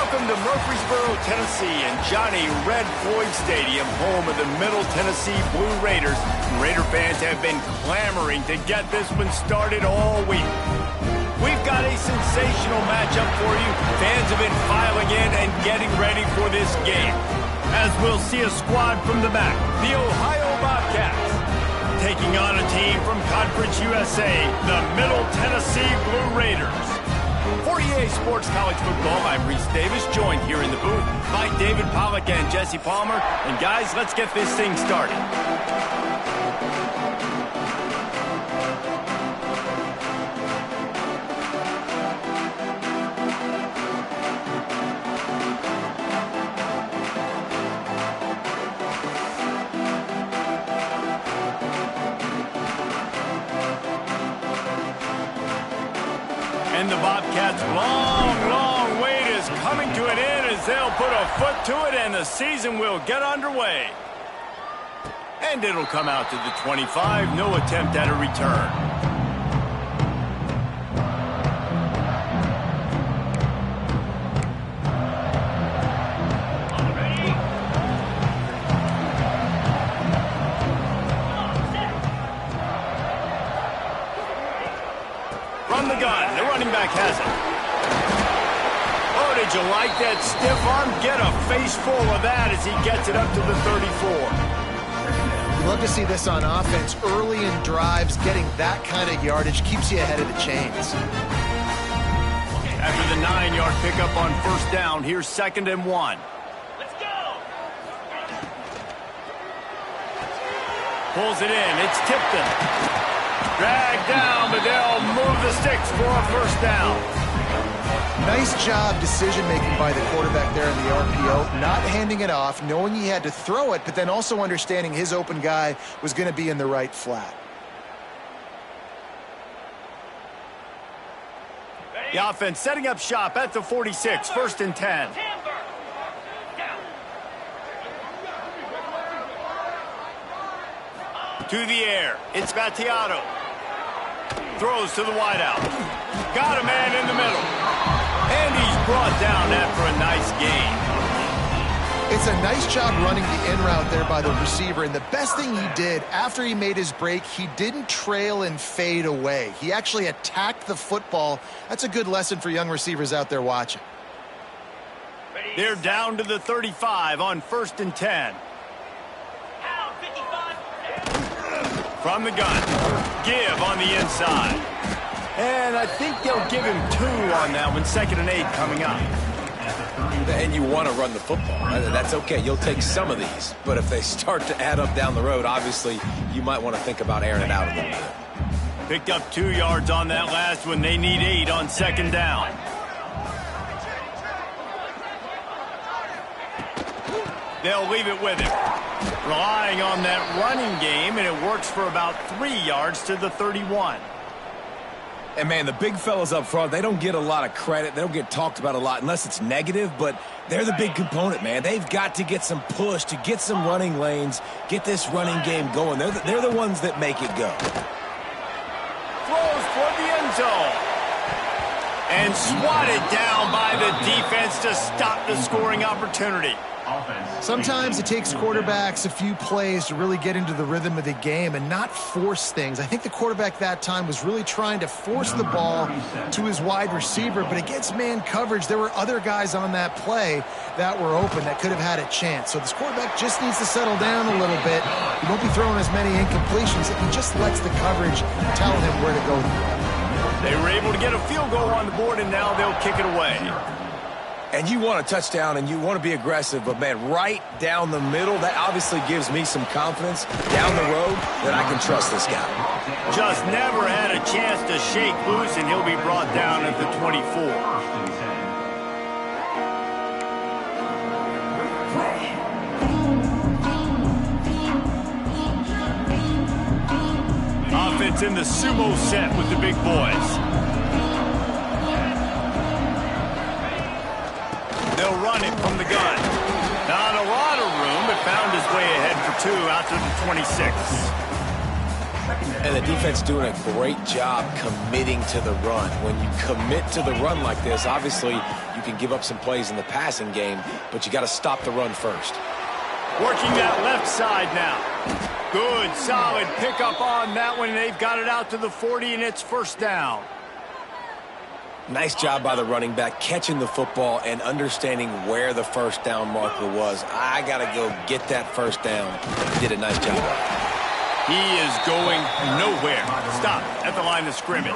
Welcome to Murfreesboro, Tennessee, and Johnny Red Floyd Stadium, home of the Middle Tennessee Blue Raiders. Raider fans have been clamoring to get this one started all week. We've got a sensational matchup for you. Fans have been filing in and getting ready for this game. As we'll see a squad from the back, the Ohio Bobcats, taking on a team from Conference USA, the Middle Tennessee Blue Raiders. For EA Sports College Football, I'm Reese Davis, joined here in the booth by David Pollack and Jesse Palmer. And guys, let's get this thing started. And the Bobcats' long wait is coming to an end as they'll put a foot to it and the season will get underway. And it'll come out to the 25, no attempt at a return. From the gun, the running back has it. Oh, did you like that stiff arm? Get a face full of that as he gets it up to the 34. You love to see this on offense. Early in drives, getting that kind of yardage keeps you ahead of the chains. After the 9-yard pickup on first down, here's 2nd and 1. Let's go! Pulls it in. It's Tipton. Dragged down, but they'll move the sticks for a first down. Nice job decision-making by the quarterback there in the RPO, not handing it off, knowing he had to throw it, but then also understanding his open guy was going to be in the right flat. The offense setting up shop at the 46, 1st and 10. To the air, it's Battiato. Throws to the wideout. Got a man in the middle. And he's brought down after a nice gain. It's a nice job running the in route there by the receiver, and the best thing he did after he made his break, he didn't trail and fade away. He actually attacked the football. That's a good lesson for young receivers out there watching. They're down to the 35 on 1st and 10. From the gun, give on the inside. And I think they'll give him 2 on that one, 2nd and 8 coming up. And you want to run the football. That's okay. You'll take some of these. But if they start to add up down the road, obviously, you might want to think about airing it out a little bit. Picked up 2 yards on that last one. They need 8 on 2nd down. They'll leave it with him. Relying on that running game, and it works for about 3 yards to the 31. And, man, the big fellas up front, they don't get a lot of credit. They don't get talked about a lot unless it's negative, but they're the big component, man. They've got to get some push, to get some running lanes, get this running game going. They're the ones that make it go. Throws toward the end zone. And swatted down by the defense to stop the scoring opportunity. Sometimes it takes quarterbacks a few plays to really get into the rhythm of the game and not force things. I think the quarterback that time was really trying to force the ball to his wide receiver, but against man coverage, there were other guys on that play that were open that could have had a chance. So this quarterback just needs to settle down a little bit. He won't be throwing as many incompletions if he just lets the coverage tell him where to go. They were able to get a field goal on the board, and now they'll kick it away. And you want a touchdown and you want to be aggressive, but, man, right down the middle, that obviously gives me some confidence down the road that I can trust this guy. Just never had a chance to shake loose, and he'll be brought down at the 24. Offense in the sumo set with the big boys. They'll run it from the gun. Not a lot of room, but found his way ahead for 2 out to the 26. And the defense doing a great job committing to the run. When you commit to the run like this, obviously you can give up some plays in the passing game, but you got to stop the run first. Working that left side now. Good, solid pickup on that one. They've got it out to the 40, and it's first down. Nice job by the running back, catching the football and understanding where the first down marker was. I got to go get that first down. He did a nice job. He is going nowhere. Stop at the line of scrimmage.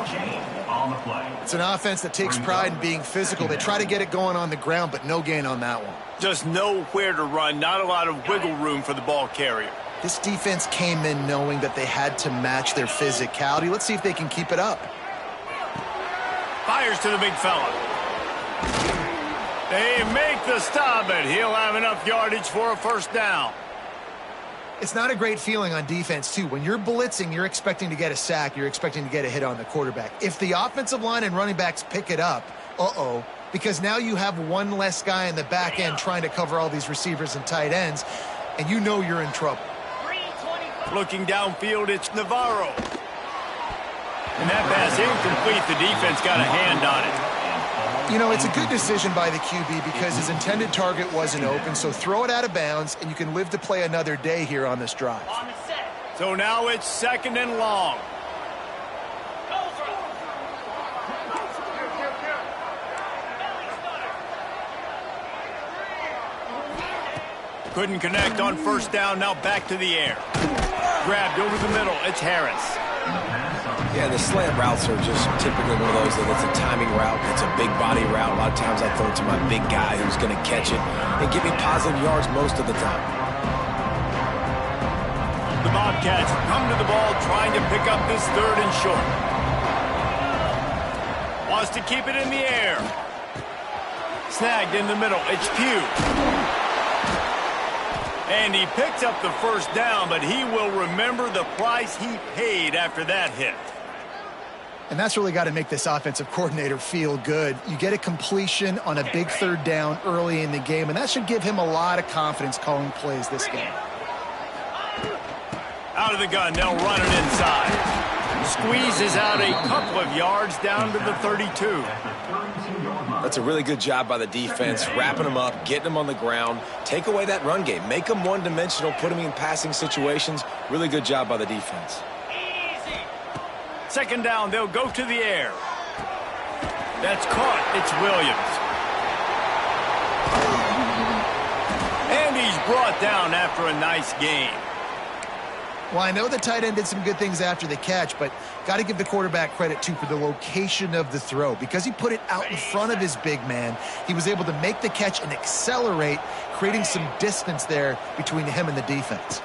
It's an offense that takes pride in being physical. They try to get it going on the ground, but no gain on that one. Just nowhere to run. Not a lot of wiggle room for the ball carrier. This defense came in knowing that they had to match their physicality. Let's see if they can keep it up. Fires to the big fella. They make the stop, and he'll have enough yardage for a first down. It's not a great feeling on defense, too. When you're blitzing, you're expecting to get a sack. You're expecting to get a hit on the quarterback. If the offensive line and running backs pick it up, because now you have one less guy in the back end trying to cover all these receivers and tight ends, and you know you're in trouble. Looking downfield, it's Navarro. And that pass incomplete. The defense got a hand on it. You know, it's a good decision by the QB because his intended target wasn't open, so throw it out of bounds, and you can live to play another day here on this drive. So now it's second and long. Couldn't connect on first down. Now back to the air. Grabbed over the middle. It's Harris. Yeah, the slant routes are just typically one of those that it's a timing route. It's a big body route. A lot of times I throw it to my big guy who's going to catch it and give me positive yards most of the time. The Bobcats come to the ball trying to pick up this third and short. Wants to keep it in the air. Snagged in the middle. It's Pugh. And he picks up the first down, but he will remember the price he paid after that hit. And that's really got to make this offensive coordinator feel good. You get a completion on a big third down early in the game, and that should give him a lot of confidence calling plays this game. Out of the gun, they'll run it inside. Squeezes out a couple of yards down to the 32. That's a really good job by the defense, wrapping them up, getting them on the ground. Take away that run game. Make them one-dimensional, put them in passing situations. Really good job by the defense. Second down, they'll go to the air. That's caught. It's Williams. And he's brought down after a nice gain. Well, I know the tight end did some good things after the catch, but got to give the quarterback credit, too, for the location of the throw. Because he put it out in front of his big man, he was able to make the catch and accelerate, creating some distance there between him and the defense.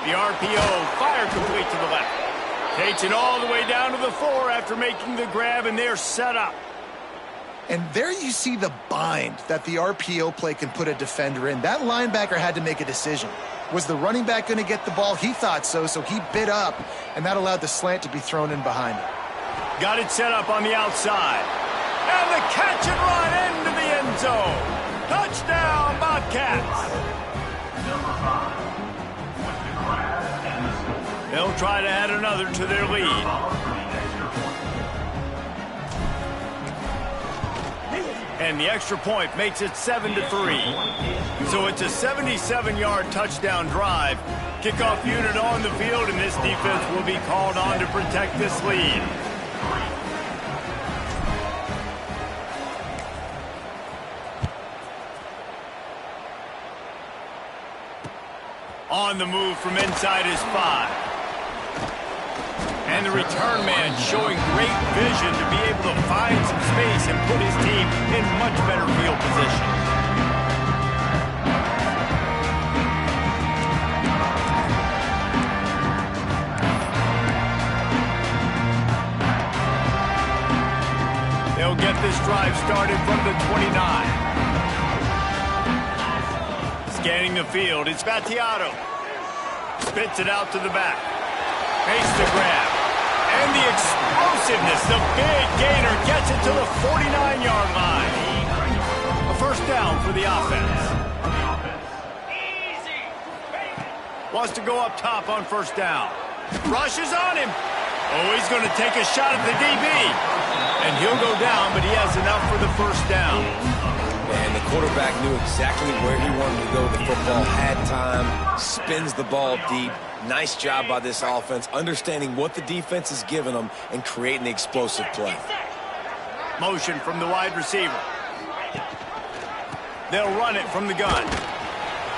The RPO, fire complete to the left. Takes it all the way down to the 4 after making the grab, and they're set up. And there you see the bind that the RPO play can put a defender in. That linebacker had to make a decision. Was the running back going to get the ball? He thought so he bid up, and that allowed the slant to be thrown in behind him. Got it set up on the outside. And the catch and run into the end zone. Touchdown, Bobcats. They'll try to add another to their lead. And the extra point makes it 7-3. So it's a 77-yard touchdown drive. Kickoff unit on the field, and this defense will be called on to protect this lead. On the move from inside his 5. And the return man showing great vision to be able to find some space and put his team in much better field position. They'll get this drive started from the 29. Scanning the field, it's Battiato. Spits it out to the back. Makes the grab. And the explosiveness, the big gainer gets it to the 49-yard line. A first down for the offense. Wants to go up top on first down. Rushes on him. Oh, he's going to take a shot at the DB. And he'll go down, but he has enough for the first down. And the quarterback knew exactly where he wanted to go with the football, had time, spins the ball deep. Nice job by this offense, understanding what the defense is giving them and creating the explosive play. Motion from the wide receiver. They'll run it from the gun.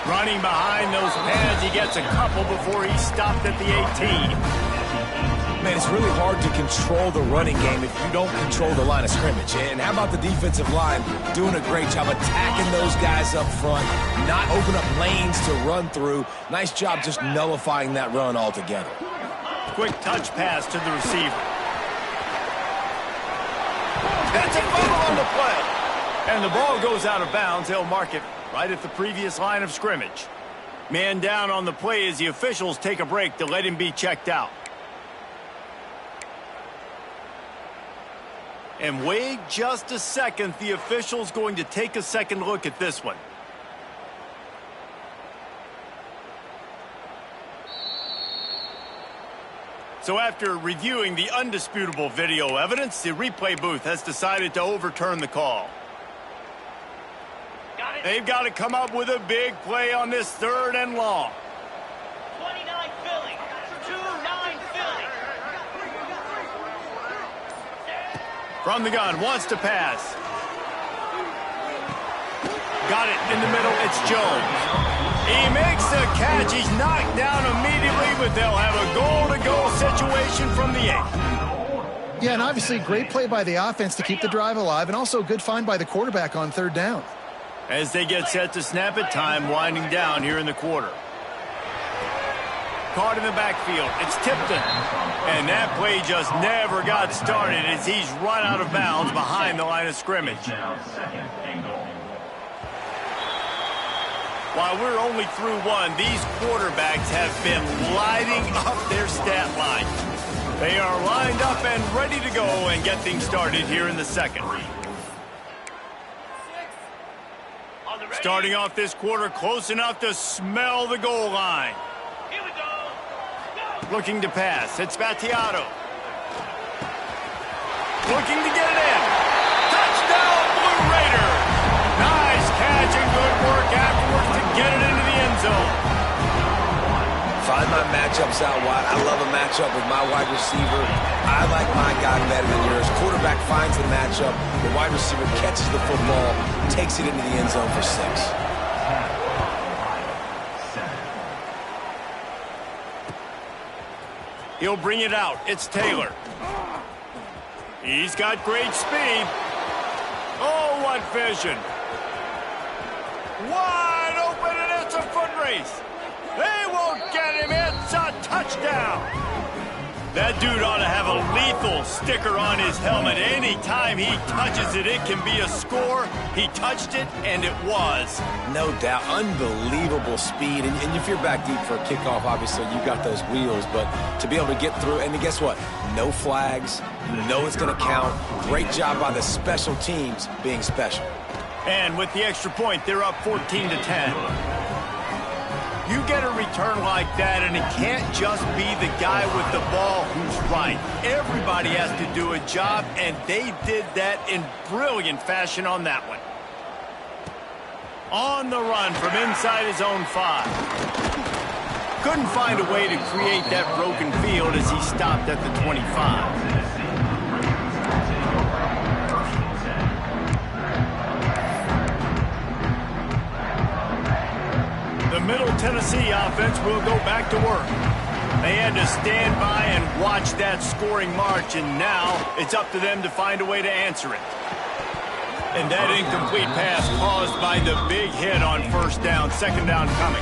Running behind those pads, he gets a couple before he's stopped at the 18. Man, it's really hard to control the running game if you don't control the line of scrimmage. And how about the defensive line doing a great job attacking those guys up front, not open up lanes to run through. Nice job just nullifying that run altogether. Quick touch pass to the receiver. That's a fumble on the play. And the ball goes out of bounds. They'll mark it right at the previous line of scrimmage. Man down on the play as the officials take a break to let him be checked out. And wait just a second. The official's going to take a second look at this one. So after reviewing the undisputable video evidence, the replay booth has decided to overturn the call. They've got to come up with a big play on this 3rd and long. 29 Philly. 2-9 Philly. From the gun, wants to pass. Got it in the middle, it's Jones. He makes the catch, he's knocked down immediately, but they'll have a goal-to-goal situation from the 8. Yeah, and obviously great play by the offense to keep the drive alive, and also a good find by the quarterback on 3rd down. As they get set to snap it, time winding down here in the quarter. Caught in the backfield, it's Tipton. And that play just never got started as he's run out of bounds behind the line of scrimmage. While we're only through one, these quarterbacks have been lighting up their stat line. They are lined up and ready to go and get things started here in the second. Starting off this quarter close enough to smell the goal line. Here we go. Looking to pass. It's Battiato. Looking to get it in. Touchdown, Blue Raider. Nice catch and good work afterwards to get it into the end zone. Find my matchups out wide. I love a matchup with my wide receiver. I like my guy better than yours. Quarterback finds the matchup. The wide receiver catches the football, takes it into the end zone for 6. He'll bring it out. It's Taylor. He's got great speed. Oh, what vision. Wide open, and it's a foot race. They won't get him. It's a touchdown. That dude ought to have a lethal sticker on his helmet. Anytime he touches it, it can be a score. He touched it, and it was. No doubt. Unbelievable speed. And if you're back deep for a kickoff, obviously you got those wheels. But to be able to get through, and guess what? No flags. You know it's going to count. Great job by the special teams being special. And with the extra point, they're up 14-10. You get a return like that, and it can't just be the guy with the ball who's right. Everybody has to do a job, and they did that in brilliant fashion on that one. On the run from inside his own 5. Couldn't find a way to create that broken field as he stopped at the 25. The Middle Tennessee offense will go back to work. They had to stand by and watch that scoring march, and now it's up to them to find a way to answer it. And that incomplete pass caused by the big hit on first down, second down coming.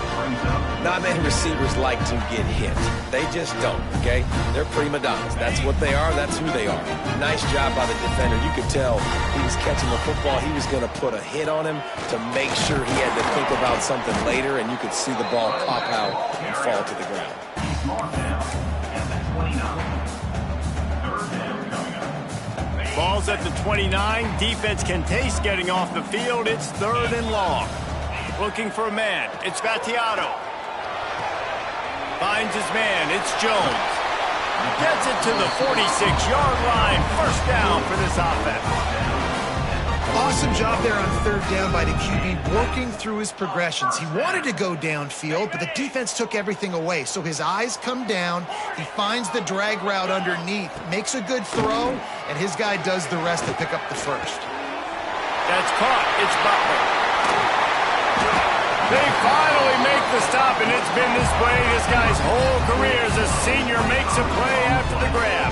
Not many receivers like to get hit. They just don't, okay? They're prima donnas. That's what they are. That's who they are. Nice job by the defender. You could tell he was catching the football. He was going to put a hit on him to make sure he had to think about something later, and you could see the ball pop out and fall to the ground. Ball's at the 29. Defense can taste getting off the field. It's 3rd and long. Looking for a man. It's Battiato. Finds his man. It's Jones. Gets it to the 46-yard line. First down for this offense. Awesome job there on third down by the QB, working through his progressions. He wanted to go downfield, but the defense took everything away. So his eyes come down. He finds the drag route underneath, makes a good throw, and his guy does the rest to pick up the first. That's caught. It's Butler. They finally make the stop, and it's been this way this guy's whole career as a senior makes a play after the grab.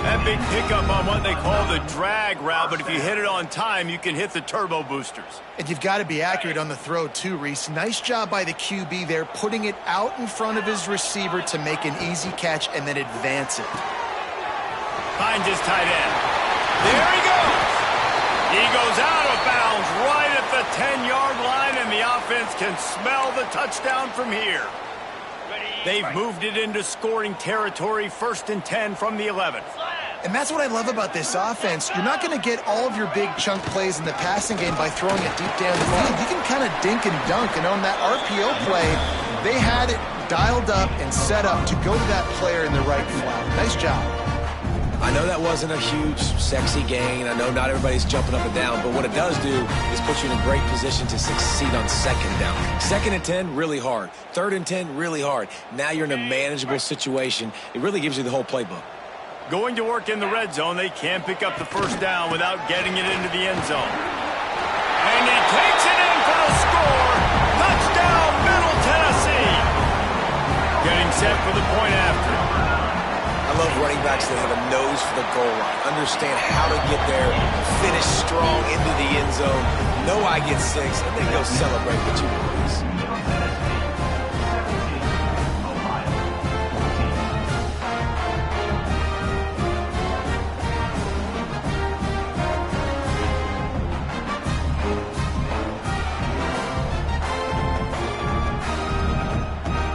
That big pickup on what they call the drag route, but if you hit it on time, you can hit the turbo boosters. And you've got to be accurate on the throw too, Reese. Nice job by the QB there, putting it out in front of his receiver to make an easy catch and then advance it. Finds his tight end. There he goes. He goes out of bounds right at the 10-yard line, and the offense can smell the touchdown from here. They've moved it into scoring territory, 1st and 10 from the 11. And that's what I love about this offense. You're not going to get all of your big chunk plays in the passing game by throwing it deep down the field. You can kind of dink and dunk. And on that RPO play, they had it dialed up and set up to go to that player in the right flat. Nice job. I know that wasn't a huge, sexy gain. I know not everybody's jumping up and down, but what it does do is put you in a great position to succeed on 2nd down. 2nd and 10, really hard. 3rd and 10, really hard. Now you're in a manageable situation. It really gives you the whole playbook. Going to work in the red zone, they can't pick up the first down without getting it into the end zone. And he takes it in for the score. Touchdown, Middle Tennessee. Getting set for the point after. I love running backs that have a nose for the goal line, understand how to get there, finish strong into the end zone, know I get 6, and then go celebrate with you boys.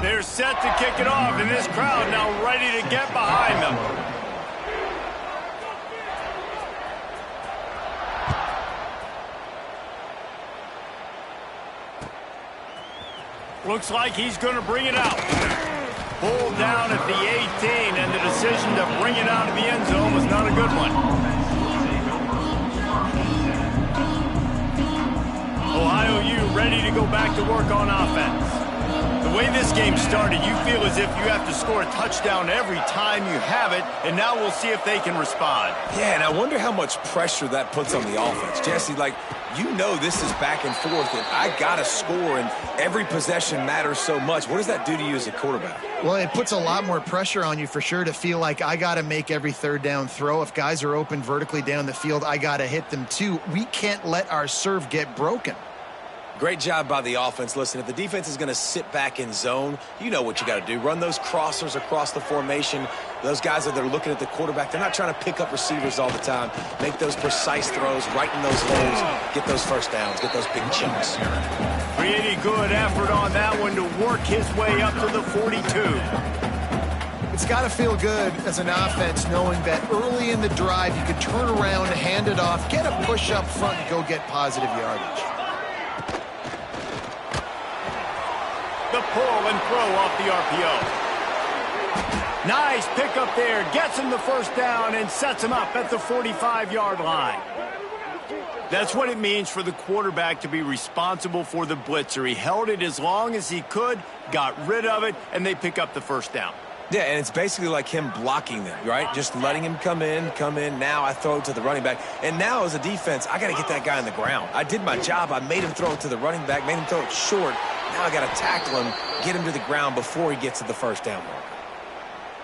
They're set to kick it off, and this crowd now ready to get behind them. Looks like he's going to bring it out. Pulled down at the 18, and the decision to bring it out of the end zone was not a good one. Ohio U ready to go back to work on offense. The way this game started, you feel as if you have to score a touchdown every time you have it, and now we'll see if they can respond. Yeah, and I wonder how much pressure that puts on the offense. Jesse, like, you know this is back and forth, and I got to score, and every possession matters so much. What does that do to you as a quarterback? Well, it puts a lot more pressure on you for sure to feel like I got to make every 3rd down throw. If guys are open vertically down the field, I got to hit them too. We can't let our serve get broken. Great job by the offense. Listen, if the defense is going to sit back in zone, you know what you got to do. Run those crossers across the formation. Those guys that are looking at the quarterback, they're not trying to pick up receivers all the time. Make those precise throws, right in those holes, get those first downs, get those big chunks. Pretty good effort on that one to work his way up to the 42. It's got to feel good as an offense knowing that early in the drive you can turn around, hand it off, get a push up front, and go get positive yardage. The pull and throw off the RPO. Nice pickup there. Gets him the first down and sets him up at the 45-yard line. That's what it means for the quarterback to be responsible for the blitzer. He held it as long as he could, got rid of it, and they pick up the first down. Yeah, and it's basically like him blocking them, right? Just letting him come in. Now I throw it to the running back. And now as a defense, I got to get that guy on the ground. I did my job. I made him throw it to the running back, made him throw it short. Now I got to tackle him, get him to the ground before he gets to the first down mark.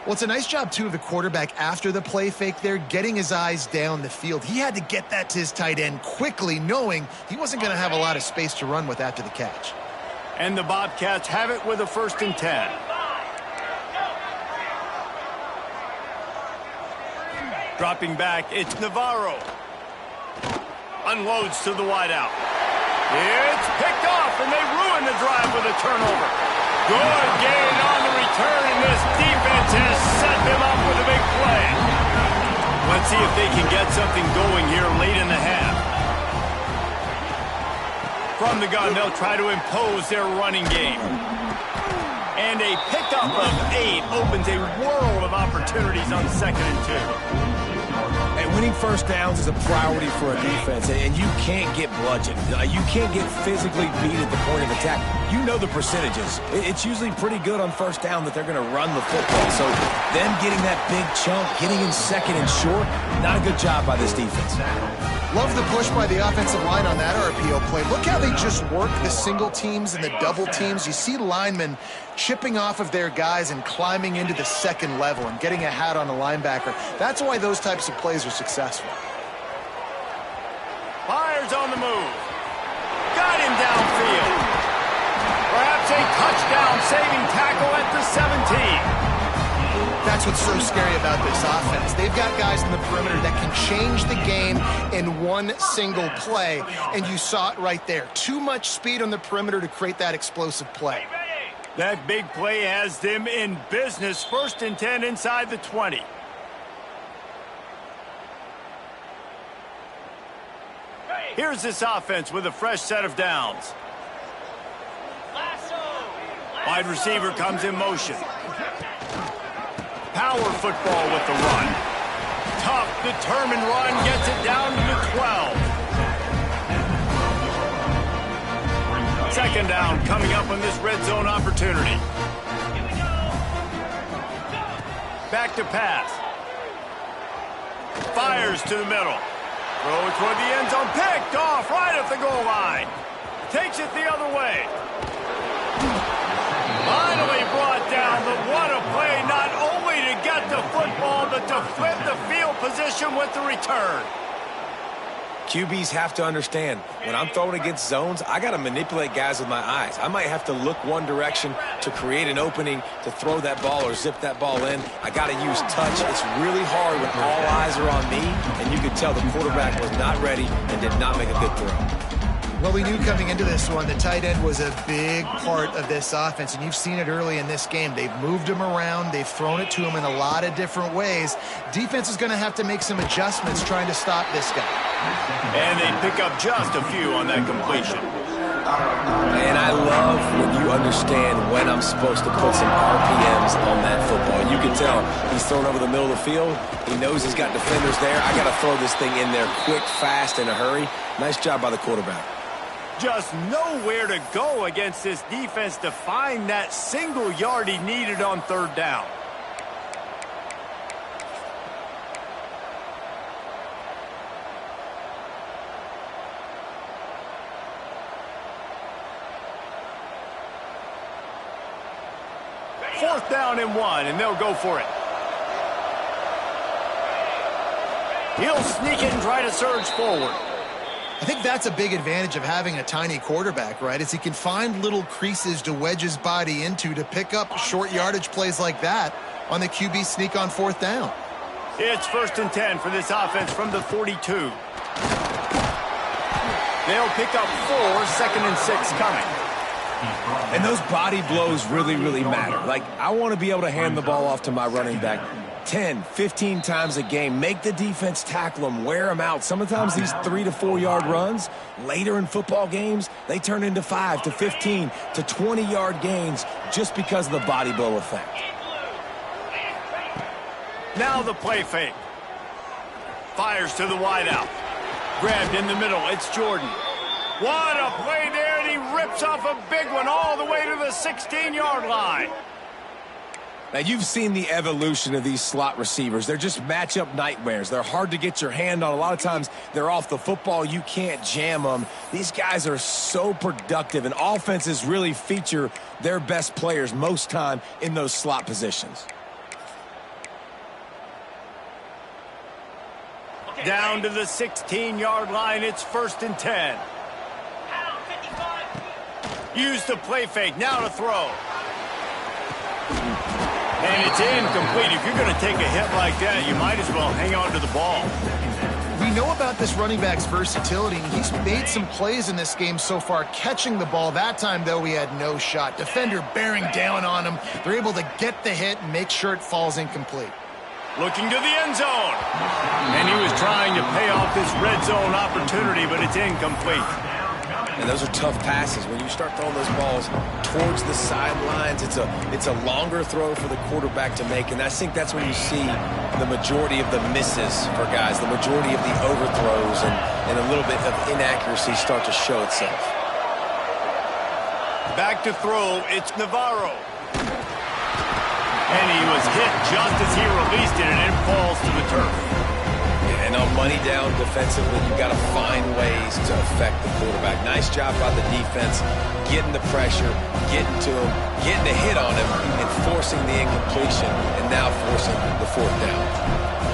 Well, it's a nice job, too, of the quarterback after the play fake there, getting his eyes down the field. He had to get that to his tight end quickly, knowing he wasn't going to have a lot of space to run with after the catch. And the Bobcats have it with a 1st and 10. Dropping back, it's Navarro. Unloads to the wideout. It's picked off, and they ruin the drive with a turnover. Good gain on the return, and this defense has set them up with a big play. Let's see if they can get something going here late in the half. From the gun, they'll try to impose their running game. And a pickup of 8 opens a world of opportunities on 2nd and 2. And winning first downs is a priority for a defense, and you can't get bludgeoned. You can't get physically beat at the point of attack. You know the percentages. It's usually pretty good on first down that they're going to run the football. So them getting that big chunk, getting in 2nd and short, not a good job by this defense. Love the push by the offensive line on that RPO play. Look how they just work the single teams and the double teams. You see linemen chipping off of their guys and climbing into the 2nd level and getting a hat on a linebacker. That's why those types of plays are successful. Byers on the move. Got him downfield. Perhaps a touchdown-saving tackle at the 17. That's what's so scary about this offense. They've got guys in the perimeter that can change the game in one single play, and you saw it right there. Too much speed on the perimeter to create that explosive play. That big play has them in business. 1st and 10 inside the 20. Here's this offense with a fresh set of downs. Wide receiver comes in motion. Power football with the run. Tough, determined run gets it down to the 12. 2nd down coming up on this red zone opportunity. Back to pass. Fires to the middle. Throw toward the end zone. Picked off right at the goal line. Takes it the other way. Finally brought down, but what a play, not only to get the football, but to flip the field position with the return. QBs have to understand, when I'm throwing against zones, I got to manipulate guys with my eyes. I might have to look one direction to create an opening to throw that ball or zip that ball in. I got to use touch. It's really hard when all eyes are on me, and you could tell the quarterback was not ready and did not make a good throw. Well, we knew coming into this one, the tight end was a big part of this offense, and you've seen it early in this game. They've moved him around. They've thrown it to him in a lot of different ways. Defense is going to have to make some adjustments trying to stop this guy. And they pick up just a few on that completion. And I love when you understand when I'm supposed to put some RPMs on that football. You can tell he's thrown over the middle of the field. He knows he's got defenders there. I got to throw this thing in there quick, fast, in a hurry. Nice job by the quarterback. Just nowhere to go against this defense to find that single yard he needed on 3rd down. Fourth down and 1, and they'll go for it. He'll sneak it and try to surge forward. I think that's a big advantage of having a tiny quarterback, right? Is he can find little creases to wedge his body into to pick up short yardage plays like that on the QB sneak on 4th down. It's 1st and 10 for this offense from the 42. They'll pick up 4, 2nd and 6 coming. And those body blows really, really matter. Like, I want to be able to hand the ball off to my running back 10, 15 times a game. Make the defense tackle them, wear them out. Sometimes these 3 to 4 yard runs, later in football games, they turn into 5 to 15 to 20 yard gains just because of the body blow effect. Now the play fake. Fires to the wideout. Grabbed in the middle. It's Jordan. What a play there, and he rips off a big one all the way to the 16-yard line. Now, you've seen the evolution of these slot receivers. They're just matchup nightmares. They're hard to get your hand on. A lot of times, they're off the football. You can't jam them. These guys are so productive, and offenses really feature their best players most time in those slot positions. Down to the 16-yard line. It's 1st and 10. Use the play fake. Now to throw. And it's incomplete. If you're going to take a hit like that, you might as well hang on to the ball. We know about this running back's versatility, and he's made some plays in this game so far catching the ball. That time, though, he had no shot. Defender bearing down on him. They're able to get the hit and make sure it falls incomplete. Looking to the end zone. And he was trying to pay off this red zone opportunity, but it's incomplete. And those are tough passes. When you start throwing those balls towards the sidelines, it's a longer throw for the quarterback to make. And I think that's when you see the majority of the misses for guys, the majority of the overthrows and a little bit of inaccuracy start to show itself. Back to throw, it's Navarro. And he was hit just as he released it, and it falls to the turf. And on money down defensively, you've got to find ways to affect the quarterback. Nice job by the defense, getting the pressure, getting to him, getting a hit on him, and forcing the incompletion, and now forcing the fourth down.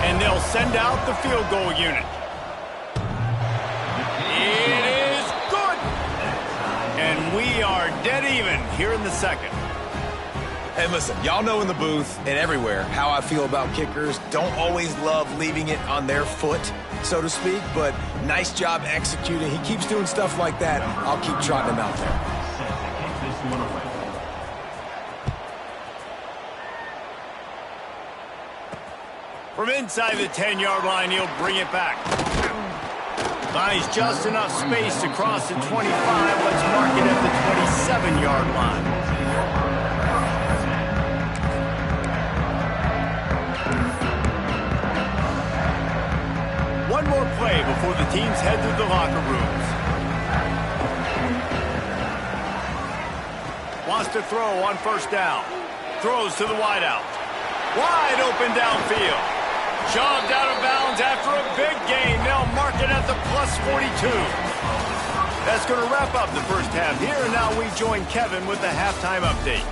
And they'll send out the field goal unit. It is good. And we are dead even here in the second. Hey, listen, y'all know in the booth and everywhere how I feel about kickers. Don't always love leaving it on their foot, so to speak, but nice job executing. He keeps doing stuff like that. I'll keep trotting him out there. From inside the 10-yard line, he'll bring it back. Buys just enough space to cross the 25. Let's mark it at the 27-yard line. One more play before the teams head to the locker rooms. Wants to throw on first down. Throws to the wideout. Wide open downfield. Shoved out of bounds after a big gain. They'll mark it at the +42. That's going to wrap up the first half here. And now we join Kevin with the halftime update.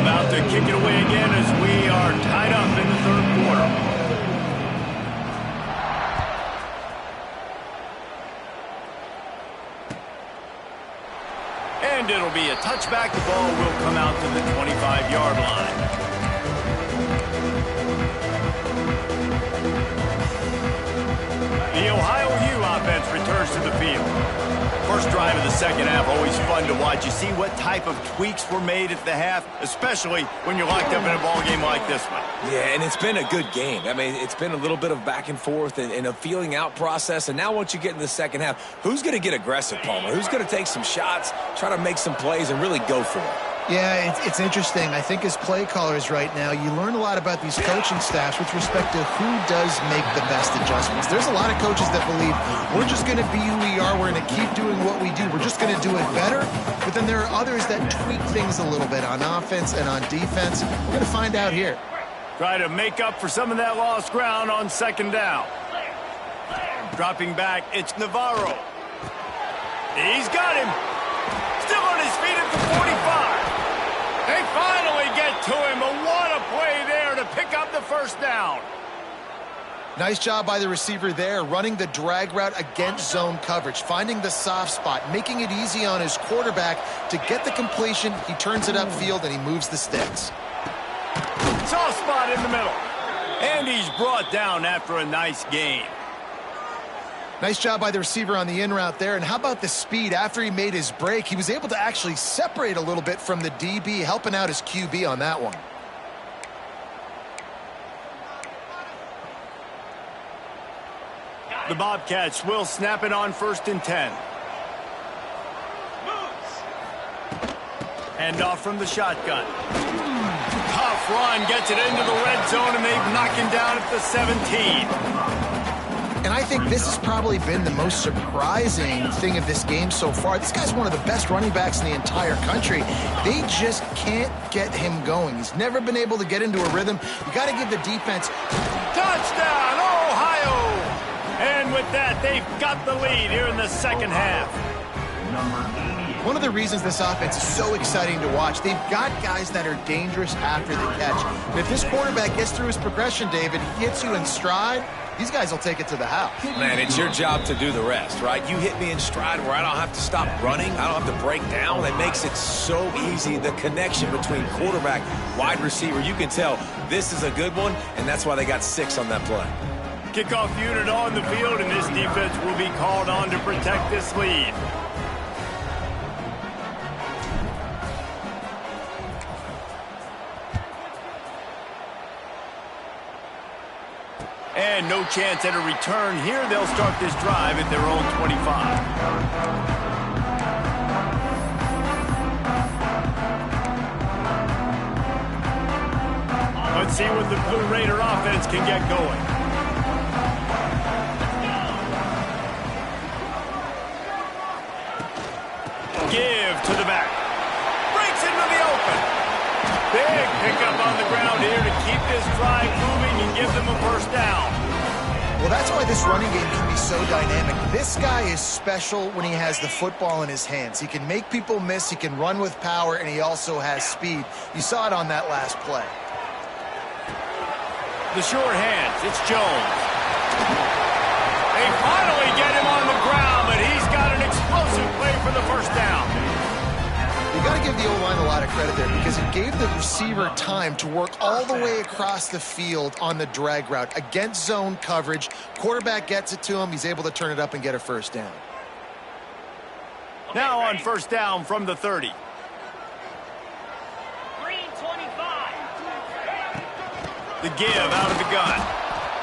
About to kick it away again as we are tied up in the third quarter. And it'll be a touchback. The ball will come out to the 25-yard line. The Ohio U offense returns to the field. First drive of the second half, always fun to watch. You see what type of tweaks were made at the half, especially when you're locked up in a ball game like this one. Yeah, and it's been a good game. I mean, it's been a little bit of back and forth and a feeling out process. And now once you get in the second half, who's going to get aggressive, Palmer? Who's going to take some shots, try to make some plays, and really go for it? Yeah, it's interesting. I think as play callers right now, you learn a lot about these coaching staffs with respect to who does make the best adjustments. There's a lot of coaches that believe we're just going to be who we are. We're going to keep doing what we do. We're just going to do it better. But then there are others that tweak things a little bit on offense and on defense. We're going to find out here. Try to make up for some of that lost ground on second down. Dropping back, it's Navarro. He's got him. Still on his feet at the 45. They finally get to him, but what a play there to pick up the first down. Nice job by the receiver there, running the drag route against zone coverage, finding the soft spot, making it easy on his quarterback to get the completion. He turns it upfield, and he moves the sticks. Soft spot in the middle. And he's brought down after a nice gain. Nice job by the receiver on the in route there. And how about the speed after he made his break? He was able to actually separate a little bit from the DB, helping out his QB on that one. The Bobcats will snap it on 1st and 10. Hand off from the shotgun. Tough run, gets it into the red zone, and they've knocked him down at the 17. And I think this has probably been the most surprising thing of this game so far. This guy's one of the best running backs in the entire country. They just can't get him going. He's never been able to get into a rhythm. You got to give the defense. Touchdown, Ohio! And with that, they've got the lead here in the second half. One of the reasons this offense is so exciting to watch, they've got guys that are dangerous after the catch. And if this quarterback gets through his progression, David, he hits you in stride, these guys will take it to the house. Man, it's your job to do the rest, right? You hit me in stride where I don't have to stop running. I don't have to break down. That makes it so easy. The connection between quarterback, wide receiver, you can tell this is a good one, and that's why they got 6 on that play. Kickoff unit on the field, and this defense will be called on to protect this lead. And no chance at a return here. They'll start this drive at their own 25. Let's see what the Blue Raider offense can get going. Give to the back. Breaks into the open. Big pickup on the ground here to keep this drive moving and give them a first down. Well, that's why this running game can be so dynamic. This guy is special when he has the football in his hands. He can make people miss, he can run with power, and he also has speed. You saw it on that last play. The short hands, it's Jones. They finally get him on the ground, but he's got an explosive play for the first down. You got to give the O-line a lot of credit there because it gave the receiver time to work all the way across the field on the drag route against zone coverage. Quarterback gets it to him. He's able to turn it up and get a first down. Now on first down from the 30. Green 25. The give out of the gun.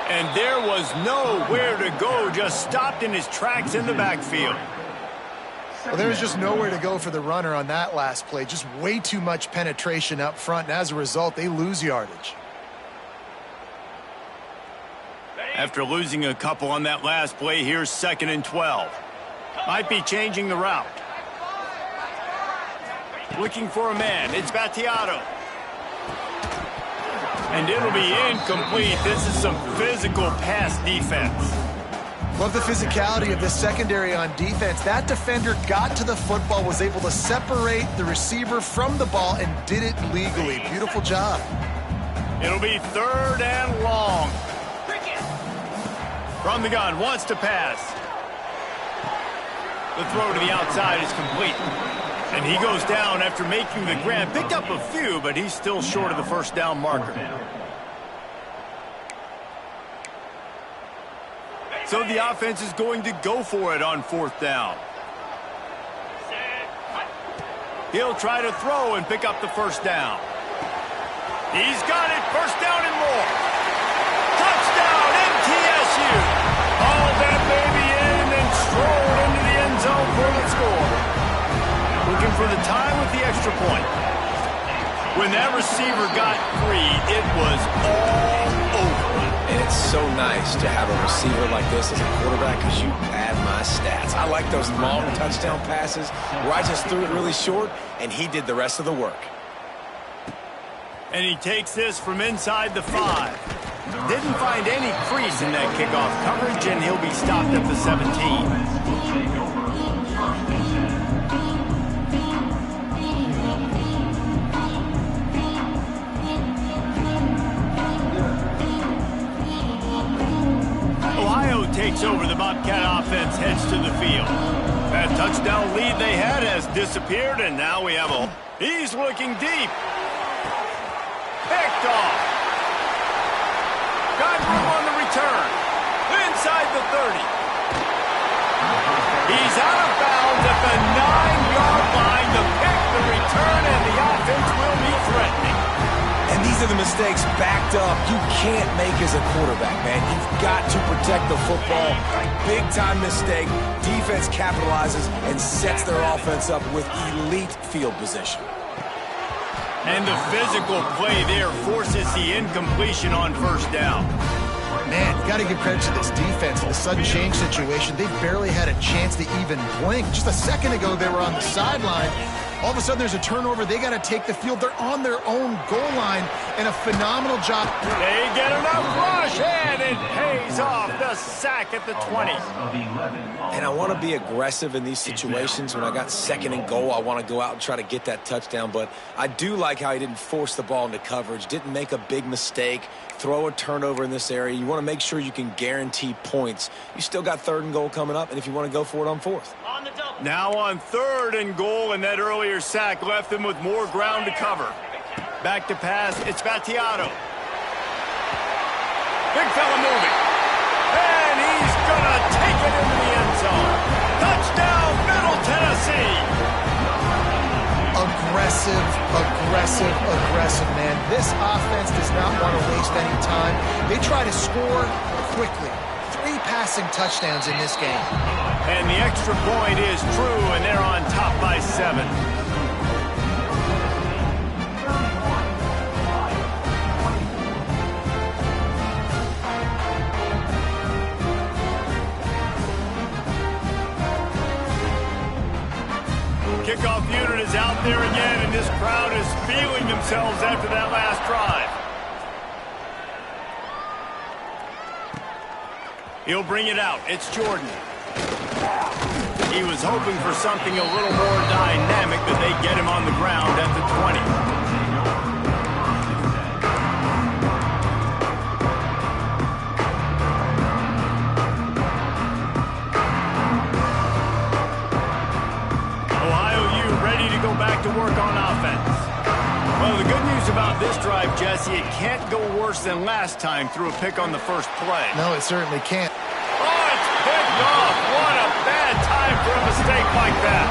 And there was nowhere to go, just stopped in his tracks in the backfield. Well, there was just nowhere to go for the runner on that last play. Just way too much penetration up front, and as a result, they lose yardage. After losing a couple on that last play, here's 2nd and 12. Might be changing the route. Looking for a man. It's Battiato. And it'll be incomplete. This is some physical pass defense. Love the physicality of the secondary on defense. That defender got to the football, was able to separate the receiver from the ball, and did it legally. Beautiful job. It'll be 3rd and long. From the gun, wants to pass. The throw to the outside is complete. And he goes down after making the grab. Picked up a few, but he's still short of the first down marker. So the offense is going to go for it on 4th down. He'll try to throw and pick up the first down. He's got it. First down and more. Touchdown, MTSU. All that baby in and then strolled into the end zone for the score. Looking for the tie with the extra point. When that receiver got free, it was all over. And it's so nice to have a receiver like this as a quarterback because you pad my stats. I like those long touchdown passes where I just threw it really short and he did the rest of the work. And he takes this from inside the 5. Didn't find any crease in that kickoff coverage, and he'll be stopped at the 17. Ohio takes over. The Bobcat offense heads to the field. That touchdown lead they had has disappeared, and now we have a... He's looking deep. Picked off. Got room on the return. Inside the 30. He's out of bounds at the 9-yard line. The pick, the return, and the offense will be threatening. And these are the mistakes backed up you can't make as a quarterback, man. You've got to protect the football. Big-time mistake. Defense capitalizes and sets their offense up with elite field position. And the physical play there forces the incompletion on first down. Man, you got to give credit to this defense. In the sudden change situation, they barely had a chance to even blink. Just a second ago, they were on the sideline. All of a sudden, there's a turnover. They got to take the field. They're on their own goal line, and a phenomenal job. They get enough rush, and it pays off. The sack at the 20. And I want to be aggressive in these situations. When I got 2nd and goal, I want to go out and try to get that touchdown. But I do like how he didn't force the ball into coverage, didn't make a big mistake, throw a turnover in this area. You want to make sure you can guarantee points. You still got 3rd and goal coming up, and if you want to go for it on 4th. Now on 3rd and goal, and that earlier sack left them with more ground to cover. Back to pass, it's Battiato. Big fella moving. And he's gonna take it into the end zone. Touchdown, Middle Tennessee. Aggressive, aggressive, aggressive, man. This offense does not want to waste any time. They try to score quickly. 3 passing touchdowns in this game. And the extra point is true, and they're on top by 7. Kickoff unit is out there again, and this crowd is feeling themselves after that last drive. He'll bring it out. It's Jordan. He was hoping for something a little more dynamic, but they get him on the ground at the 20. To work on offense. Well, the good news about this drive, Jesse, it can't go worse than last time through a pick on the first play. No, it certainly can't. Oh, it's picked off. What a bad time for a mistake like that.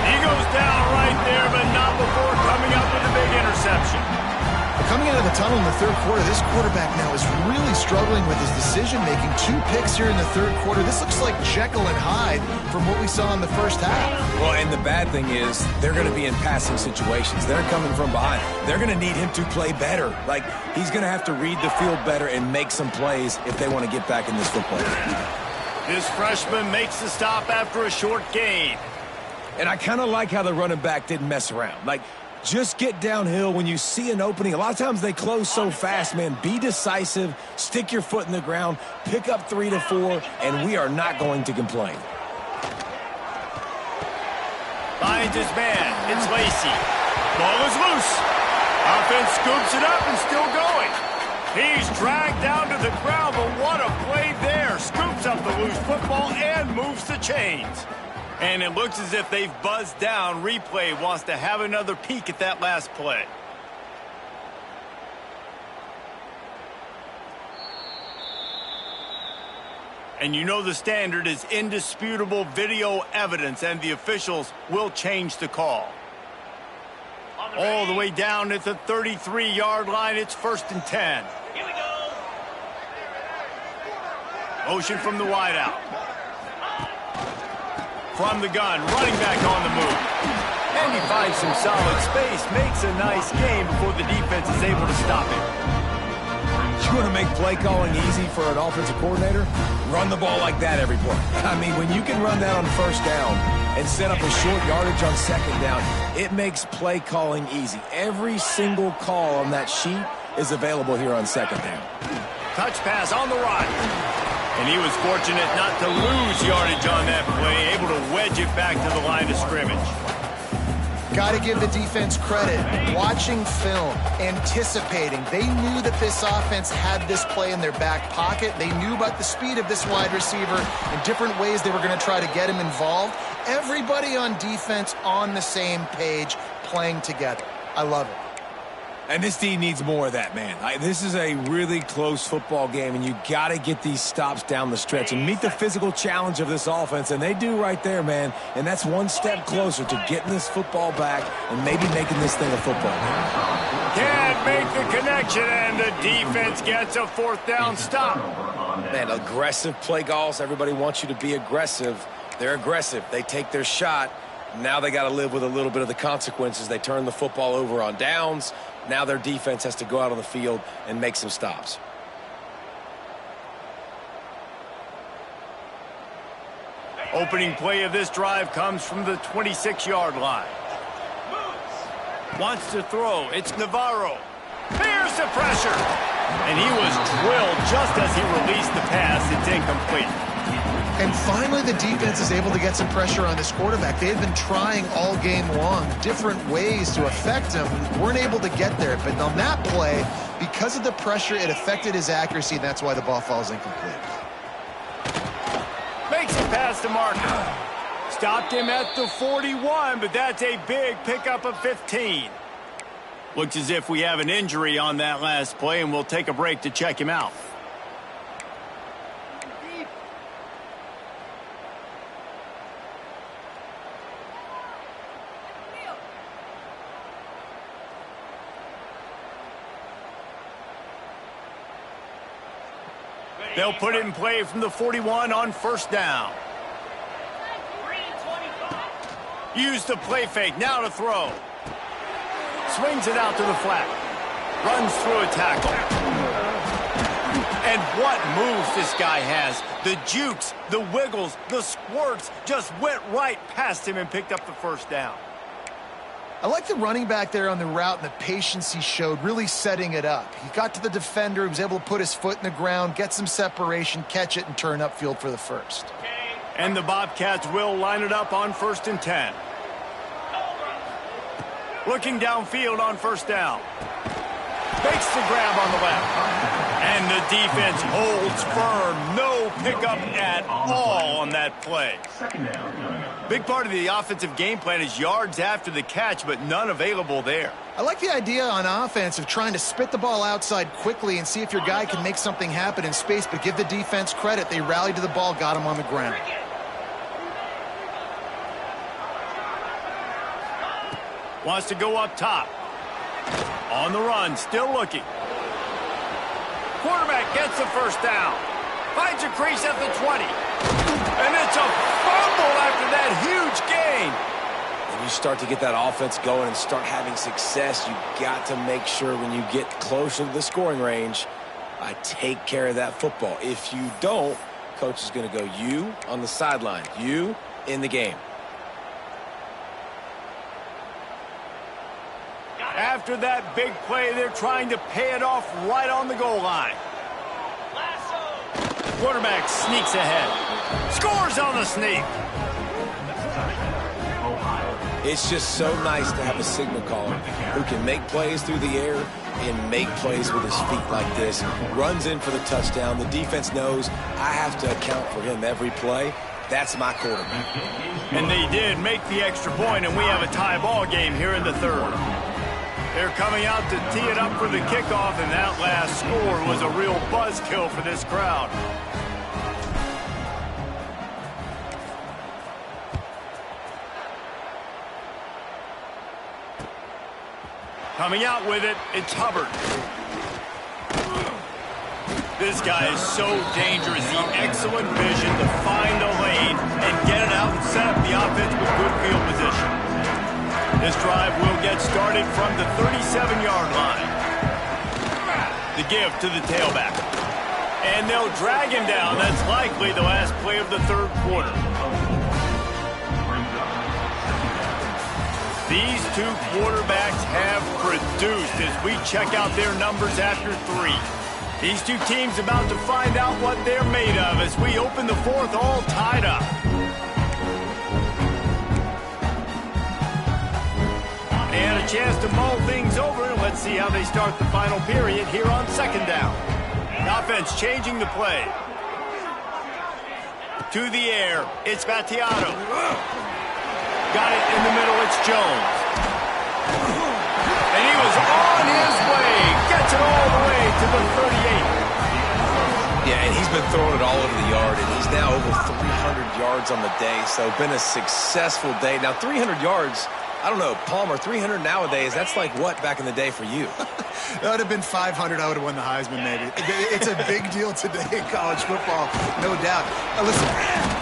He goes down right there, but not before coming up with a big interception. Coming out of the tunnel in the third quarter, this quarterback now is really struggling with his decision-making. 2 picks here in the third quarter. This looks like Jekyll and Hyde from what we saw in the first half. Well, and the bad thing is they're going to be in passing situations. They're coming from behind. They're going to need him to play better. Like, he's going to have to read the field better and make some plays if they want to get back in this football game. This freshman makes the stop after a short gain. And I kind of like how the running back didn't mess around. Like, just get downhill when you see an opening. A lot of times they close so fast, man. Be decisive, stick your foot in the ground, pick up 3 to 4, and we are not going to complain. Finds his man. It's Lacey. Ball is loose. Offense scoops it up and still going. He's dragged down to the ground, but what a play there. Scoops up the loose football and moves the chains. And it looks as if they've buzzed down. Replay wants to have another peek at that last play. And you know the standard is indisputable video evidence, and the officials will change the call. All the way down at the 33-yard line, it's 1st and 10. Here we go. Motion from the wideout. From the gun, running back on the move. And he finds some solid space, makes a nice game before the defense is able to stop him. You want to make play calling easy for an offensive coordinator? Run the ball like that every play. I mean, when you can run that on first down and set up a short yardage on second down, it makes play calling easy. Every single call on that sheet is available here on second down. Touch pass on the right. And he was fortunate not to lose yardage on that play, able to wedge it back to the line of scrimmage. Got to give the defense credit. Watching film, anticipating. They knew that this offense had this play in their back pocket. They knew about the speed of this wide receiver and different ways they were going to try to get him involved. Everybody on defense on the same page, playing together. I love it. And this team needs more of that, man. This is a really close football game, and you got to get these stops down the stretch and meet the physical challenge of this offense, and they do right there, man. And that's one step closer to getting this football back and maybe making this thing a football game. Can't make the connection, and the defense gets a 4th down stop. Man, aggressive play calls. Everybody wants you to be aggressive. They're aggressive. They take their shot. Now they got to live with a little bit of the consequences. They turn the football over on downs. Now their defense has to go out on the field and make some stops. Opening play of this drive comes from the 26-yard line. Wants to throw. It's Navarro. Fears the pressure. And he was drilled just as he released the pass. It's incomplete. And finally, the defense is able to get some pressure on this quarterback. They've been trying all game long different ways to affect him. Weren't able to get there. But on that play, because of the pressure, it affected his accuracy, and that's why the ball falls incomplete. Makes it past the marker. Stopped him at the 41, but that's a big pickup of 15. Looks as if we have an injury on that last play, and we'll take a break to check him out. They'll put it in play from the 41 on first down. Use the play fake, now to throw. Swings it out to the flat. Runs through a tackle. And what moves this guy has. The jukes, the wiggles, the squirts just went right past him and picked up the first down. I like the running back there on the route and the patience he showed, really setting it up. He got to the defender, he was able to put his foot in the ground, get some separation, catch it, and turn upfield for the first. And the Bobcats will line it up on 1st and 10. Looking downfield on first down. Fakes the grab on the left. And the defense holds firm. No pickup at all on that play. Big part of the offensive game plan is yards after the catch, but none available there. I like the idea on offense of trying to spit the ball outside quickly and see if your guy can make something happen in space, but give the defense credit. They rallied to the ball, got him on the ground. Wants to go up top. On the run, still looking. Quarterback gets the first down. Finds a crease at the 20. And it's a fumble after that huge gain. When you start to get that offense going and start having success, you got to make sure when you get closer to the scoring range, take care of that football. If you don't, coach is going to go, you on the sideline, you in the game. After that big play, they're trying to pay it off right on the goal line. Quarterback sneaks ahead. Scores on the sneak. It's just so nice to have a signal caller who can make plays through the air and make plays with his feet like this. Runs in for the touchdown. The defense knows I have to account for him every play. That's my quarterback. And they did make the extra point, and we have a tie ball game here in the third. They're coming out to tee it up for the kickoff, and that last score was a real buzzkill for this crowd. Coming out with it, it's Hubbard. This guy is so dangerous. The excellent vision to find a lane and get it out and set up the offense with good field position. This drive will get started from the 37-yard line. The give to the tailback. And they'll drag him down. That's likely the last play of the third quarter. These two quarterbacks have produced as we check out their numbers after 3. These two teams about to find out what they're made of as we open the fourth all tied up. And a chance to mull things over. Let's see how they start the final period here on second down. The offense changing the play. To the air, it's Battiato. Got it in the middle, it's Jones. And he was on his way. Gets it all the way to the 38. Yeah, and he's been throwing it all over the yard, and he's now over 300 yards on the day. So been a successful day. Now 300 yards, I don't know, Palmer, 300 nowadays, that's like what back in the day for you? That would have been 500. I would have won the Heisman, maybe. It's a big deal today in college football, no doubt. Listen,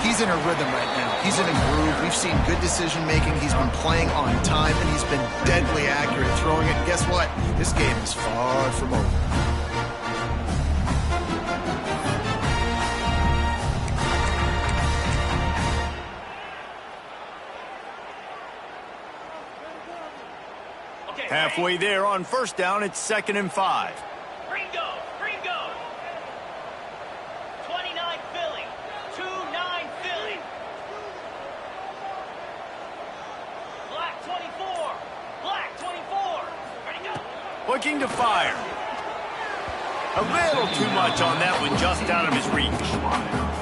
he's in a rhythm right now. He's in a groove. We've seen good decision-making. He's been playing on time, and he's been deadly accurate throwing it. And guess what? This game is far from over. Halfway there on first down, it's 2nd and 5. Gringo. 29 Philly. 2-9 Philly. Black 24. Black 24. Ready, go. Looking to fire. A little too much on that one, just out of his reach.